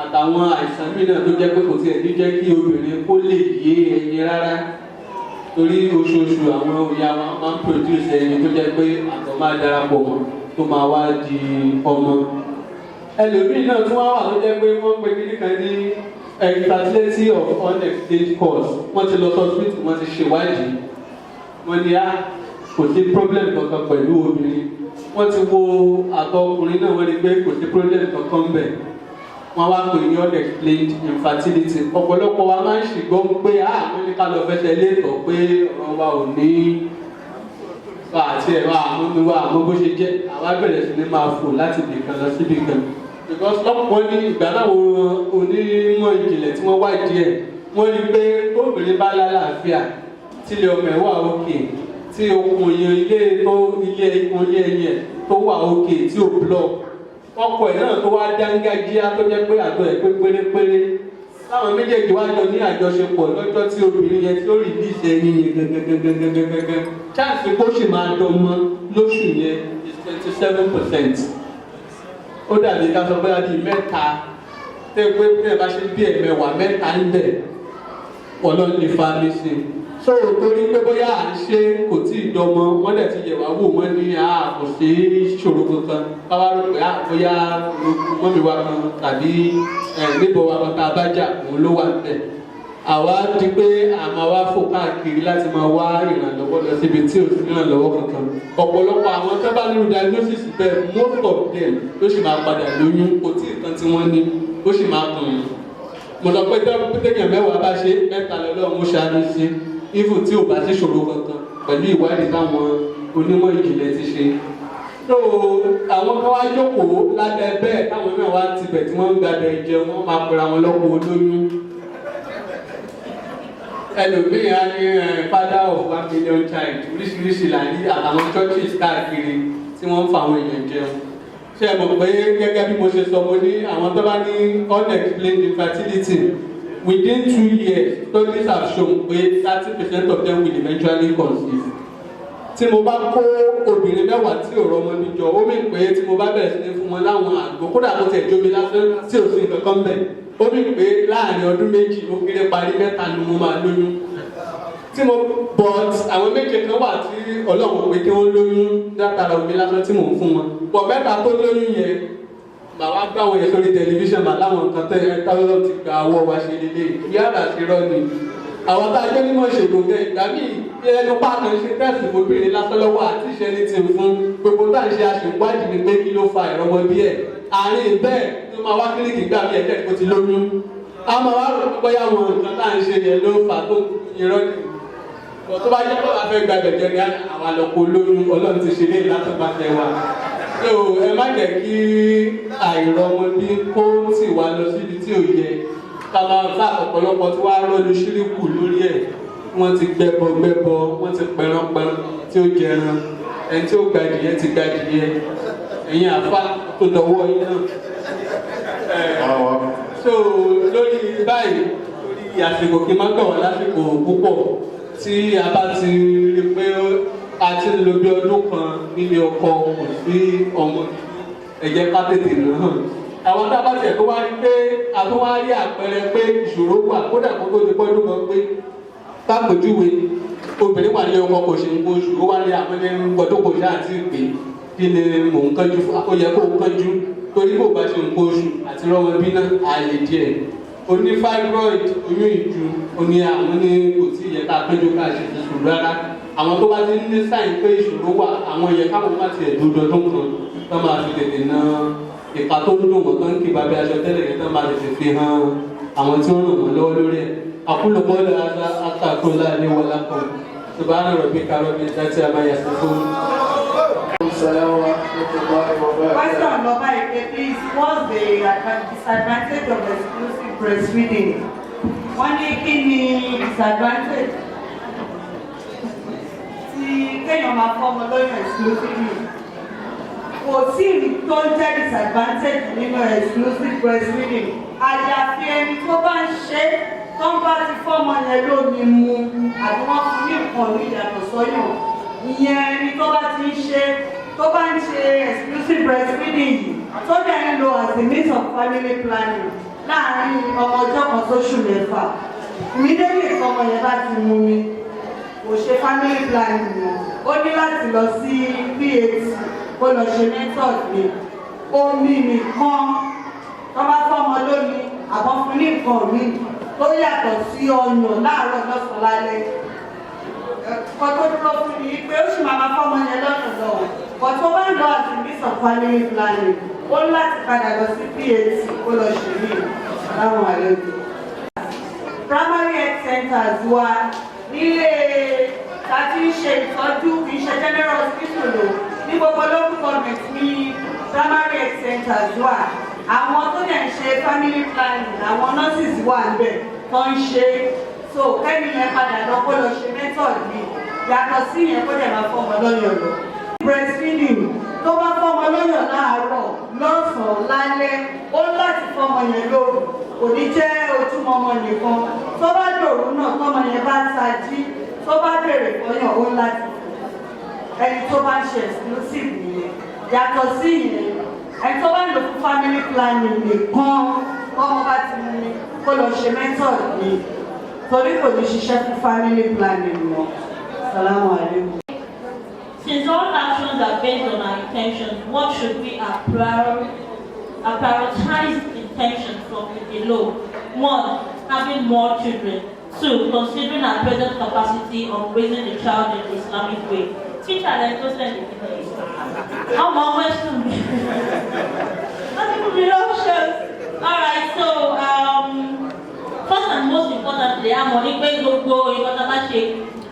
àtàwọn àìsàn mìíràn tó jẹ́ pé kò tiẹ̀ ní jẹ́ kí obìnrin kó lè yé ẹyin rárá torí oṣooṣù àwọn òyà wọn máa ń produce ẹyin tó jẹ́ pé àtọ̀ máa darapọ̀ mọ́ tó máa wá di ọmọ. ẹlòmíì náà tún wá wà tó jẹ́ pé wọ́n pe kíní kan ní infertility of unexplained cause wọ́n ti lọ hospital wọ́n ti ṣèwádìí wọ́n ní kò sí problem kankan pẹ̀lú obìnrin wọ́n ti wo àtọ̀ ọkùnrin náà wọ́n rí pé kò sí problem kankan bẹ̀ wọ́n wá pè ní unexplained infertility ọ̀pọ̀lọpọ̀ wa máa ń ṣìgbọ́n pé wọ́n ní ká lọ fẹsẹ̀ léètọ̀ pé ọ̀rọ̀ wa ò ní àti ẹ̀rọ àmúniwá àmọ́ bó ṣe jẹ́ àwa bẹ̀rẹ̀ sí ní máa fò láti ibìkan lọ sí ibìkan because lọ́pọ̀ ní ìgbà láwọn onímọ̀ ìjìnlẹ̀ tí wọ́n wá díẹ̀ wọ́n rí pé obìnrin bá lálàáfíà tílé ọmọ ẹ̀ wà òkè tí okùn ilé ẹyẹ tó wà òkè tí ò block ọkọ ẹ̀ náà tó wá dángájíá tó jẹ́ pé àtọ̀ ẹ̀ pé pérépéré táwọn méjèèjì wá jọ ní àjọṣepọ̀ lọ́jọ́ tí obìnrin yẹn tí ó rí bíi ẹyin yẹn gẹ́gẹ́gẹ́gẹ́gẹ́gẹ́ chance kó sì máa dọmọ lóṣù yẹn is 27%. ó dàbí ká sọ pé àbí mẹ́ta tẹ́ pé tẹ́ bá ṣe bí ẹ̀mẹ́wàá mẹ́ta ń bẹ̀ ọlọ́run lè fa mi sí i. So torí pé bóyá à ń ṣe kò tí ì dọmọ wọ́n dẹ̀ ti yẹ̀ wá wò wọ́n ní kò sí ìṣòro kankan báwa rò pé bóyá mọ́mí wa kan tàbí níbo wa kan tá a bá jà òun ló wà níbẹ̀. Àwa di pé àmọ́ wa fò káàkiri láti máa wá ìrànlọ́wọ́ lọ síbi tí ò sí ìrànlọ́wọ́ kankan. Ọ̀pọ̀lọpọ̀ àwọn tó bá nínú diagnosis bẹ́ẹ̀ most of them ló sì máa padà lóyún kò tí ì kan tí wọ́n ní ó sì máa kàn yín. Mo sọ pé tẹ́yàn mẹ́wàá bá ṣe mẹ́ta lọ́lọ́run ó ṣáájú sí even tí ò bá sí ṣòro kankan pẹ̀lú ìwádìí táwọn onímọ̀ ìjìnlẹ̀ ti ṣe. So àwọn kan wá jókòó lábẹ́ bẹ́ẹ̀ táwọn náà wá tibẹ̀ tí wọ́n ń gbàgbẹ́ jẹun wọ́n máa pera wọn lọ́pọ̀ olóyún. Ẹlòmíì á ní father of 1 million child oríṣiríṣi làní àtàwọn churches káàkiri tí wọ́n ń fa àwọn èèyàn jẹun. Ṣé ẹ mọ̀ pé gẹ́gẹ́ bí mo ṣe sọ mo ní àwọn tó bá ní unexplained infertility within 2 years studies have shown pé 30% of them will eventually conceive. Tí mo bá kó obìnrin mẹ́wàá tí ò rọmọ níjọ ó mì pé tí mo bá bẹ̀rẹ̀ sí ní fún wọn láwọn àgbo kódà kó tẹ̀ jómi lásán tí ò sí nǹkan kan bẹ̀ ó mì pé láàrin ọdún méjì ó kéré parí mẹ́ta ni mo máa lóyún. Tí mo but àwọn méje kan wà tí Ọlọ́run pé kí wọ́n lóyún látara omi lásán tí mò ń fún wọn. Pọ̀ mẹ́ta tó lóyún yẹn màá gbá àwọn yẹn sórí tẹlifíṣàn màá láwọn nǹkan tẹ́ táwọn ti gba àwọ̀ wa ṣe lélẹ̀ yàrá sí rọ́ọ̀nì. Àwọn tá a jẹ́ mímọ̀ ṣègùn gẹ̀ ìgbà míì ẹnu pàtàkì ṣe tẹ́sì obìnrin lásán lọ́wọ́ àti ìṣẹ́ni ti fún gbogbo tá à ń ṣe aṣèwádìí ni pé kí ló fa ìrọmọ bí ẹ̀ àárín bẹ́ẹ̀ ló máa wá kílíkì gbà bí ẹ̀jẹ̀ kó ti lóyún. A máa wá rò pé bóyá àwọn nǹkan tá à ń ṣe yẹn ló fà tó irọ́ ni. Tó bá jẹ́ pé wàá fẹ́ gba ẹ̀jẹ̀ ní àwọn àlọ́kọ̀ olóyún Ọlọ́run ti ṣe lé látọ̀gbàtẹ̀ wa. Ẹ má jẹ́ kí àìrọmọbí kó tì wá lọ síbi tí ò yẹ ká máa bá ọ̀pọ̀lọpọ̀ tí wàá rọ́ọ̀lù ṣíríkù lórí ẹ̀ wọ́n ti gbẹ́bọ wọ́n ti pẹran tí ó jẹran ẹni tí ó gbadìyẹ ti gbadìyẹ ẹ̀yin àfa tó dọwọ́ yín náà. So lórí báyìí lórí àsìkò kí n má gbà wá lásìkò púpọ̀ tí a bá ti rí pé a ti ń lo bí ọdún kan nílé ọkọ kò sí ọmọ ẹ jẹ́ ká tètè nà hàn. Àwọn tá a bá tiẹ̀ tó wá rí pé a tó wá rí àpẹẹrẹ pé ìṣòro wà kódà kó tó ti pọ́dún kan pé kápòjúwe obìnrin wà ní ọmọ kò ṣe ń gbóṣù ó wá ní àpẹẹrẹ ọdún kò ṣáà tí ì pé kí ni mò ń kánjú ó yẹ kó kánjú torí bó bá ṣe ń gbóṣù àti rọmọ bí náà ààyè díẹ̀ oní fibroid oyún ìju oní àwọn ní kò tí ì yẹ ká kánjú ká ṣe ìṣòro rárá àwọn tó bá ti ní sáìn pé ìṣòro wà àwọn yẹ káwọn má tiẹ̀ dúdú ọdún kan tó máa fi tètè ná ìka tó ń dùn wọ́n tó ń kí babi aṣọ tẹ́lẹ̀ yẹn tó máa tètè fi hàn àwọn tí wọ́n ràn wọ́n lọ́wọ́ lórí ẹ̀. Aqulu qawli hadha astaghfirullaha li wa lakum subhana rabbika rabbil izzati amma yasifun. Question number 8, please. What's the disadvantage of exclusive breastfeeding? Wọ́n ní kí ni disadvantage tí kéèyàn máa fọ́mọ lóyún exclusively? Kò sí tó ń jẹ́ disadvantage nínú exclusive breastfeeding. Àyàfi ẹni tó bá ń ṣe tó ń bá ti fọ́mọ yẹn lómi mu àbí wọ́n fún ní nǹkan ní ìyàtọ̀ sọ́yàn. Ìyẹn ẹni tó bá ti ń ṣe tó bá ń ṣe exclusive breastfeeding yìí tó dẹ̀ ń lo as a means of family planning láàárín ọmọ ọjọ́ kan sóṣù mẹ́fà. Immediately ìfọmọ yẹn bá ti mú mi kò ṣe family planning mọ́ ó ní láti lọ sí PAT kó lọ ṣe method mi omi nìkan tó bá fọmọ lómi àbọ̀ fún ní nǹkan mi tó yàtọ̀ sí ọyàn láàárọ̀ lọ́sàn-án lálẹ́ kọ́tọ́ dúró fún mi pé ó sì máa fọmọ yẹn lọ́sàn lọ́wọ́ kọ́tọ́ bá ń lọ àti means of family planning ó ní láti padà lọ sí PAT kó lọ ṣe mí láwọn àlejò. Primary health centers wa nílé tàbí ṣe ìtọ́jú kì í ṣe general hospital lò ní gbogbo local government ní primary health centers wà àwọn tó dẹ̀ ń ṣe family planning àwọn nurses wà níbẹ̀ tó ń ṣe so kẹ́mi yẹn padà lọ kó lọ ṣe method mi yàtọ̀ sí yẹn kó dẹ̀ máa fọmọ lọ́yọ̀ lọ. Breastfeeding tó bá fọmọ lọ́yọ̀ láàárọ̀ lọ́sàn-án lálẹ́ ó láti fọmọ yẹn lóru kò ní jẹ́ ojúmọ́ ọmọ nìkan tó bá dòru náà tọmọ yẹn bá tají tó bá bèrè fọyàn ó láti ẹni tó bá ń ṣe exclusive nìyẹn yàtọ̀ sí yẹn ẹni tó bá ń lò fún family planning nìkan ọmọ bá ti mú mi kó lọ ṣe method mi torí kò ní ṣiṣẹ́ fún family planning wọn. Salamu alaikum. Since all actions are based on our intentions, what should be our prioritized intention from below? 1. Having more children. 2. Considering our present capacity of raising the child in the Islamic way. Teacher, let's go send it. I'm always to be. Options. Alright, so first and most importantly, I'm on the go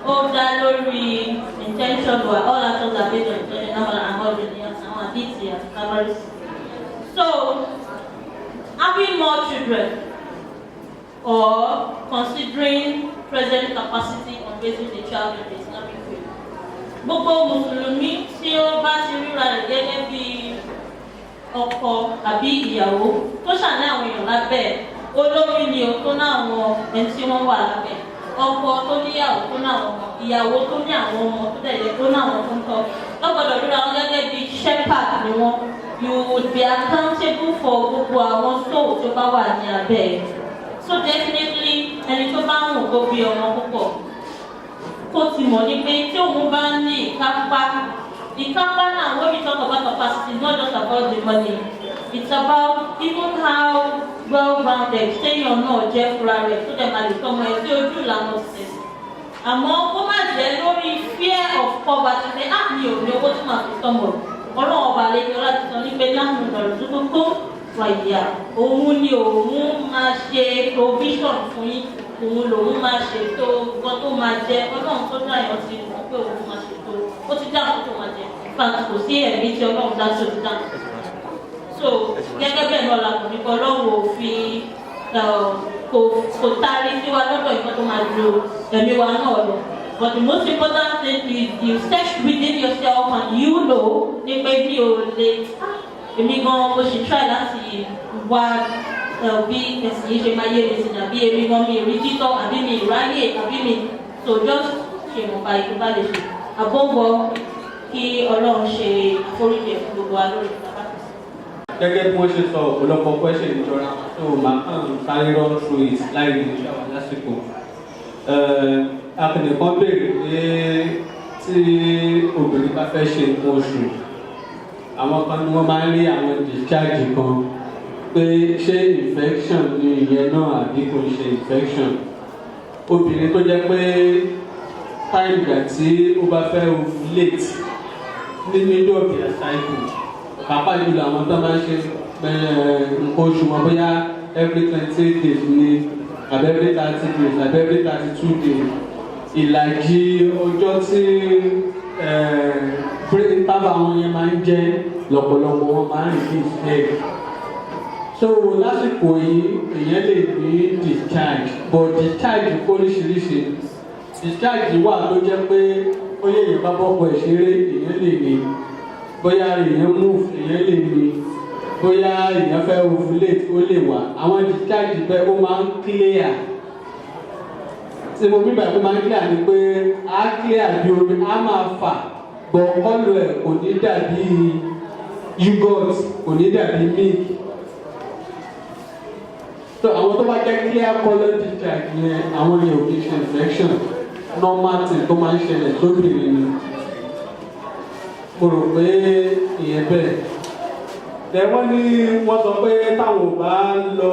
all that lórí intention or all actions are based on intention and all religions and all this here. So having more children or considering present capacity of raising the child in the Islamic way. Gbogbo Mùsùlùmí tí ó bá ti ríra rẹ̀ gẹ́gẹ́ bí ọkọ àbí ìyàwó tó ṣàní àwọn èèyàn lábẹ́ olórí ni ó tó náà àwọn ẹni tí wọ́n wà lábẹ́ ọkọ tó níyàwó tó náà àwọn ìyàwó tó ní àwọn ọmọ tó tẹ̀lé tó náà àwọn tó ń tọ́ lọ́gbọ̀dọ̀ ríra wọn gẹ́gẹ́ bí shepherd ni wọ́n. You would be accountable for gbogbo àwọn soul tó bá wà ní abẹ́ ẹ̀. So definitely ẹni tó bá ń wò kó bí ọmọ púpọ̀ kó ti mọ̀ ní pé tí òun bá ní ìkápá now when we talk about capacity, it's not just about the money. It's about even how well-rounded staying or not Jeff Rare so that I become a few lamos. Àmọ́ kó má jẹ́ lórí fear of poverty pé á mi ò ní owó tí màá fi sọmọ. Ọlọ́run ọba àlejò láti sọ ní pé láàmú ìdọ̀rọ̀ tó kókó wà ìyá. Òun ni òun máa ṣe provision fún yín. Òun lòun máa ṣètò nǹkan tó máa jẹ. Ọlọ́run tó dá ìyọ̀ sí ìwọ̀n pé òun máa ṣètò. Ó ti dá nǹkan tó máa jẹ. Ìfàkì kò sí ẹ̀mí tí Ọlọ́run dá sí òtítà. So gẹ́gẹ́ bẹ́ẹ̀ náà la kò ní kọ́ Ọlọ́run ò fi kò taari sí wa lọ́dọ̀ nǹkan tó máa lo ẹ̀mí wa náà lọ. But the most important thing is you search within yourself and you know ní pé bí o lè èmi gan mo ṣì try láti wá bí ẹ̀sìn yìí ṣe máa yé mi sí àbí èmi gan mi rí títọ́ àbí mi ìráyè àbí mi so just ṣe ìwọ̀nba ìjọba lè ṣe àbọ̀wọ̀ kí Ọlọ́run ṣe àforíjì fún gbogbo wa lórí ìjọba. Gẹ́gẹ́ bí wọ́n ṣe sọ ọ̀pọ̀lọpọ̀ question ìjọra tó máa kàn sáré run through it láì ní ìṣàwọ̀ lásìkò. Akẹ́nìkan béèrè pé tí obìnrin bá fẹ́ ṣe nǹkan oṣù àwọn kan ni wọ́n máa ń rí àwọn discharge kan pé ṣé infection ni ìyẹn náà àbí kò ṣe infection. Obìnrin tó jẹ́ pé time ìgbà tí ó bá fẹ́ ovulate ní middle of their cycle pàápàá jùlọ àwọn tó máa ń ṣe nǹkan oṣù wọn bóyá every 28 days ni àbí every 30 days àbí every 32 days ìlàjì ọjọ́ tí tábà wọn yẹn máa ń jẹ́ lọ́pọ̀lọpọ̀ wọn máa ń rí ìfẹ́. So lásìkò yìí èèyàn lè ní discharge but discharge oríṣiríṣi discharge wà tó jẹ́ pé ó yẹ ìyẹn bọ́pọ̀ ìṣeré èèyàn lè ní bóyá èèyàn move èèyàn lè ní bóyá èèyàn fẹ́ ovulate ó lè wà àwọn discharge bẹ́ẹ̀ ó máa ń clear tí mo bí bàbá máa ń clear ni pé á clear bí omi á máa fà bọ̀ kọ́lù ẹ̀ kò ní dàbí yogurt kò ní dàbí milk so àwọn tó bá jẹ́ clear colour discharge yẹn àwọn yẹn ò kì í ṣe infection normal thing tó máa ń ṣẹlẹ̀ sóbìnrin ni mo rò pé ìyẹn bẹ́ẹ̀. Wọ́n ní wọ́n sọ pé táwọn ò bá lọ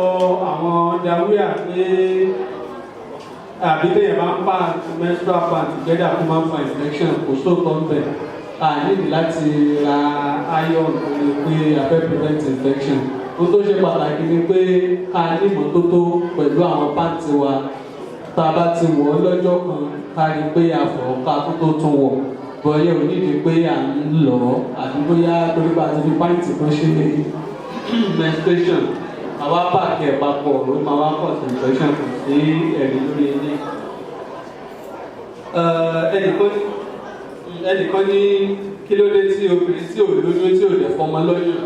àwọn dawíà pé àbí téèyàn bá ń pa menstrual pad together kó máa ń fa infection kò sóòtọ́ ń bẹ̀. A nídìí láti ra iron lórí pé a fẹ́ prevent infection. Ohun tó ṣe pàtàkì ni pé ká ní ìmọ́tótó pẹ̀lú àwọn pàǹtí wa. Tá a bá ti wọ̀ ọ́ lọ́jọ́ kan ká rí pé a fọ̀ ọ́ ká tó tún wọ̀. Bọ̀yẹ̀ ò ní di pé à ń lọ àbí bóyá torí bá ti fi pàǹtí kan ṣe menstruation àwa pààkì ẹ̀ papọ̀ ló máa wá pọ̀ sí infection kò sí ẹ̀rí lórí ilé. Ẹnìkan ní kí ló dé tí obìnrin tí ò lóyún tí ò dẹ̀ fọmọ lọ́yàn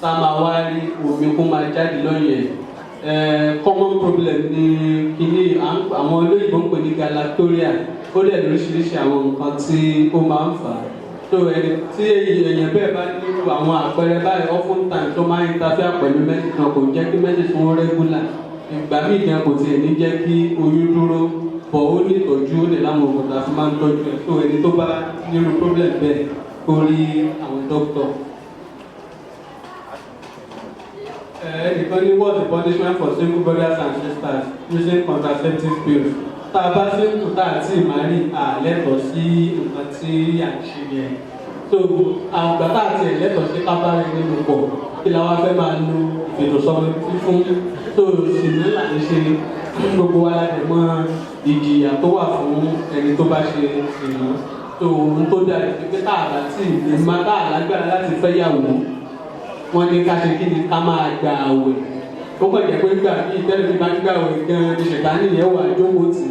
tá a máa wá rí omi kó máa jáde lọ́yàn common problem ní kíní àwọn olóyìnbó ń pè ní galactoria ó dẹ̀ lóríṣiríṣi àwọn nǹkan tí ó máa ń fà á tó so ẹni tí èèyàn bẹ́ẹ̀ bá nírú àwọn àpẹẹrẹ báyìí often time tó máa ń interfere pẹ̀lú medicine náà kò jẹ́ kí medicine wọn regular ìgbà míì gan kò tiẹ̀ ní jẹ́ kí oyún dúró bọ̀ ó ní ìtọ́jú ó lè láwọn òògùn tá a fi máa ń tọ́jú ẹ̀ so ẹni tó bá nírú problem bẹ́ẹ̀ kó rí àwọn doctor. Ẹnìkan ní what's the punishment for single brothers and sisters using contraceptive pills? Tá a bá single tá a ti máa rí àlẹ́tọ̀ọ́ sí nǹkan tí à ń ṣe yẹn. So àgbà tá a ti ẹ̀lẹ́tọ̀ọ́ sí kábàárẹ̀ nínú pọ̀ kí la wá fẹ́ máa lo ìfètòsọ́mọ fífún. So ìsìnlẹ̀ là ń ṣe gbogbo wa láti mọ ìjìyà tó wà fún ẹni tó bá ṣe ìlú. So ohun tó dáa ní pé tá a bá tí ì máa tá a lágbára láti fẹ́ yàwó. Wọ́n ní ká ṣe kí ni ká máa gba àwẹ̀. Ó kàn jẹ́ pé gbà bí ìtẹ́lẹ̀ fi máa ń gbà àwẹ̀ gan-an ní ṣètánì yẹn wà jókòó tì.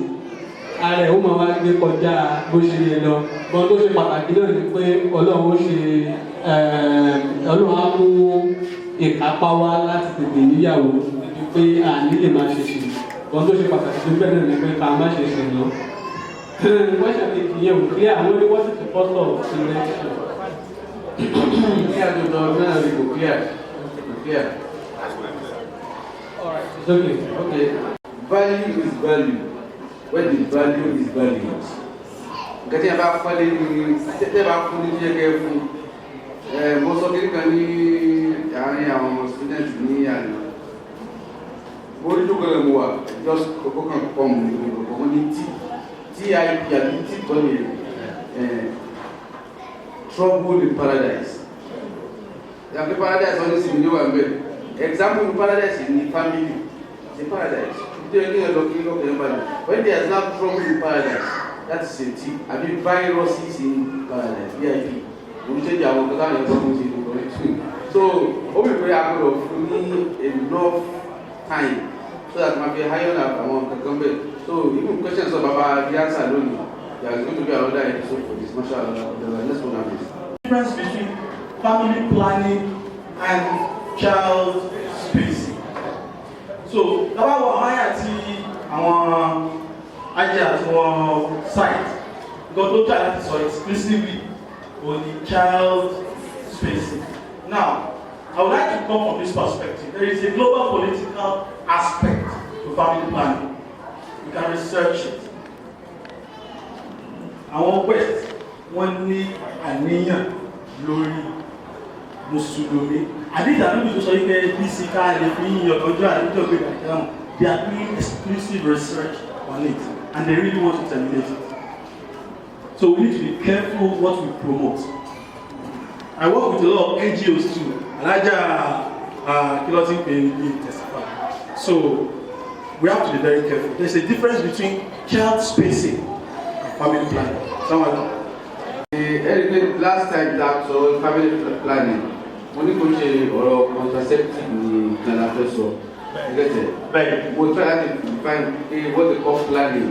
Ara ẹ̀ ó máa wá gbé kọjá bó ṣe yẹ lọ. Bọ́n tó ṣe pàtàkì náà ni pé Ọlọ́run ó ṣe Ọlọ́run á mú ìkápá wá láti tètè níyàwó níbi pé àní lè máa ṣe ṣe. Bọ́n tó ṣe pàtàkì tó bẹ́ẹ̀ náà ni pé ká má ṣe ṣe lọ. Wọ́n ṣàkíyèsí yẹn ò clear àwọn ní wọ́n sì ti first of election. Clear to the ordinary, clear. Clear. Alright, it's okay. Okay. Value is value. When the value is value. Nǹkan tí a bá fọ́lé ní tẹ́tẹ́ bá fún ní jẹ́gẹ́ fún mo sọ kí nìkan ní àárín àwọn student ní àná. Mo rí tó kọ́lẹ̀ mo wà just kókó kan pọ̀ mọ́ ní ọmọ ní tí àbí tí kọ́ ní trouble in paradise. The paradise only see you and me. Example in paradise in the family. The paradise. When there is not trouble in paradise, that is a tip. I mean viruses in paradise. VIP. We change our so we are going to need enough time so that might be higher amount to come back. So even questions about the answer alone. There is going to be another episode for this. Mashallah, the next one is. Difference between family planning and child spacing. So, about what I see our idea to our site, God don't try to so exclusively on the child spacing. Now, I would like to come from this perspective. There is a global political aspect to family planning. You can research it. Our West, one need àníyàn lórí Mùsùlùmí. Àdìsá níbi tó sọ wípé bísíkà lè fi yíyan ọjọ́ àdìjọ́ gbé ìdáhùn. They are doing exclusive research on it and they really want to terminate it. So we need to be careful what we promote. I work with a lot of NGOs too. Alaja Kilotin Payne testify. So we have to be very careful. There's a difference between child spacing and family planning. Someone. Last time that so family planning, when you go to contraceptive in Canada, so we try to define what they call planning.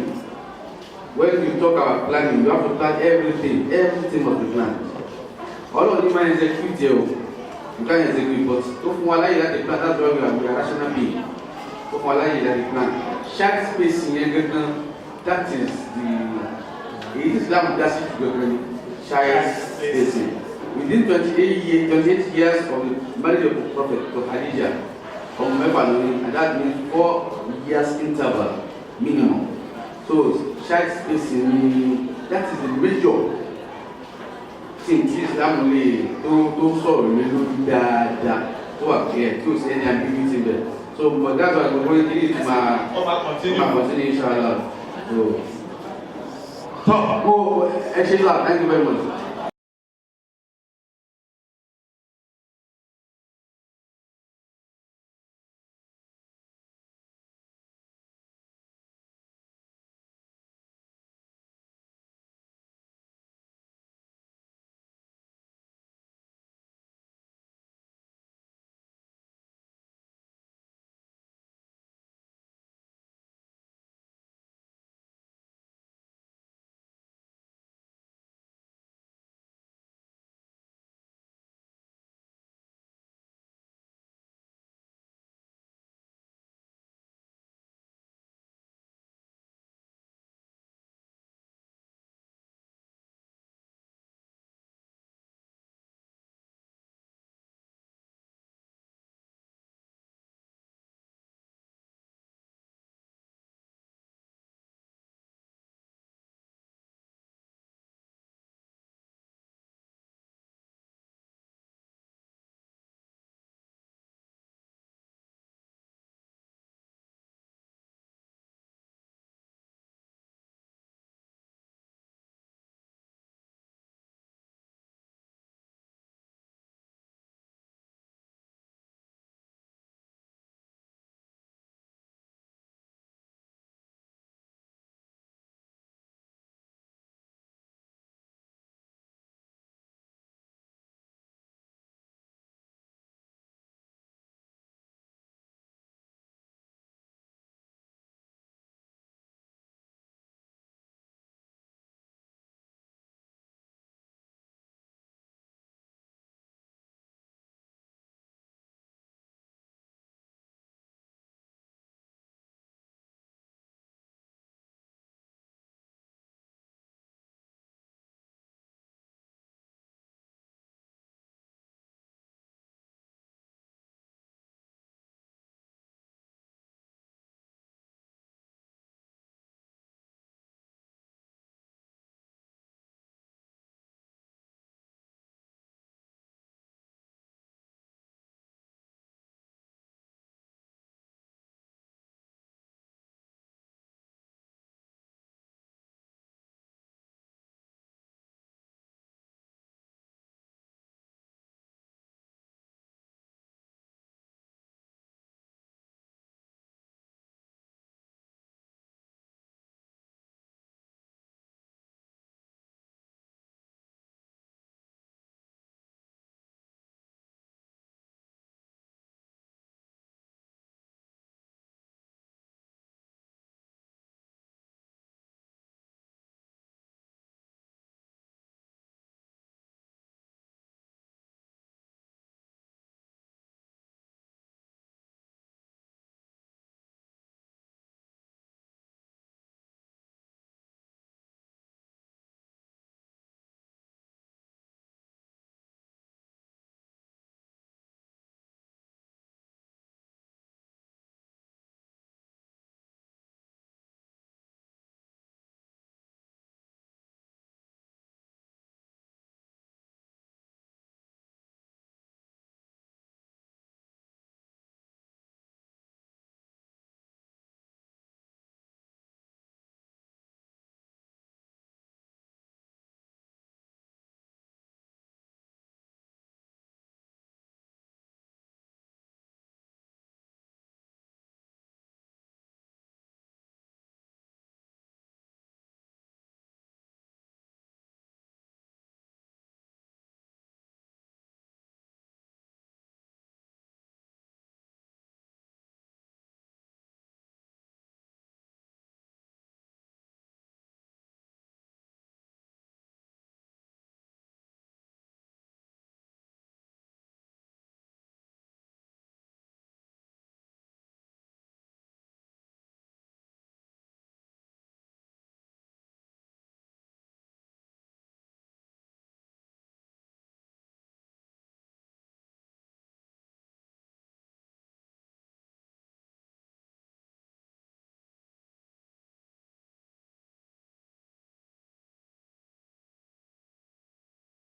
When you talk about planning, you have to plan everything must be planned. All of them are execute you can't execute, but if you allow you that plan, that's why we are rational being. If you allow you that plan, child spacing, that is the Islam does it to child spacing. Within 28 years of the marriage of the Prophet to Khadija, and that means 4 years interval minimum. So child spacing, that is the major thing. Islam only to solve to appear to any ambiguity there. So but that's why we're going to need to continue inshallah. So actually, thank you very much.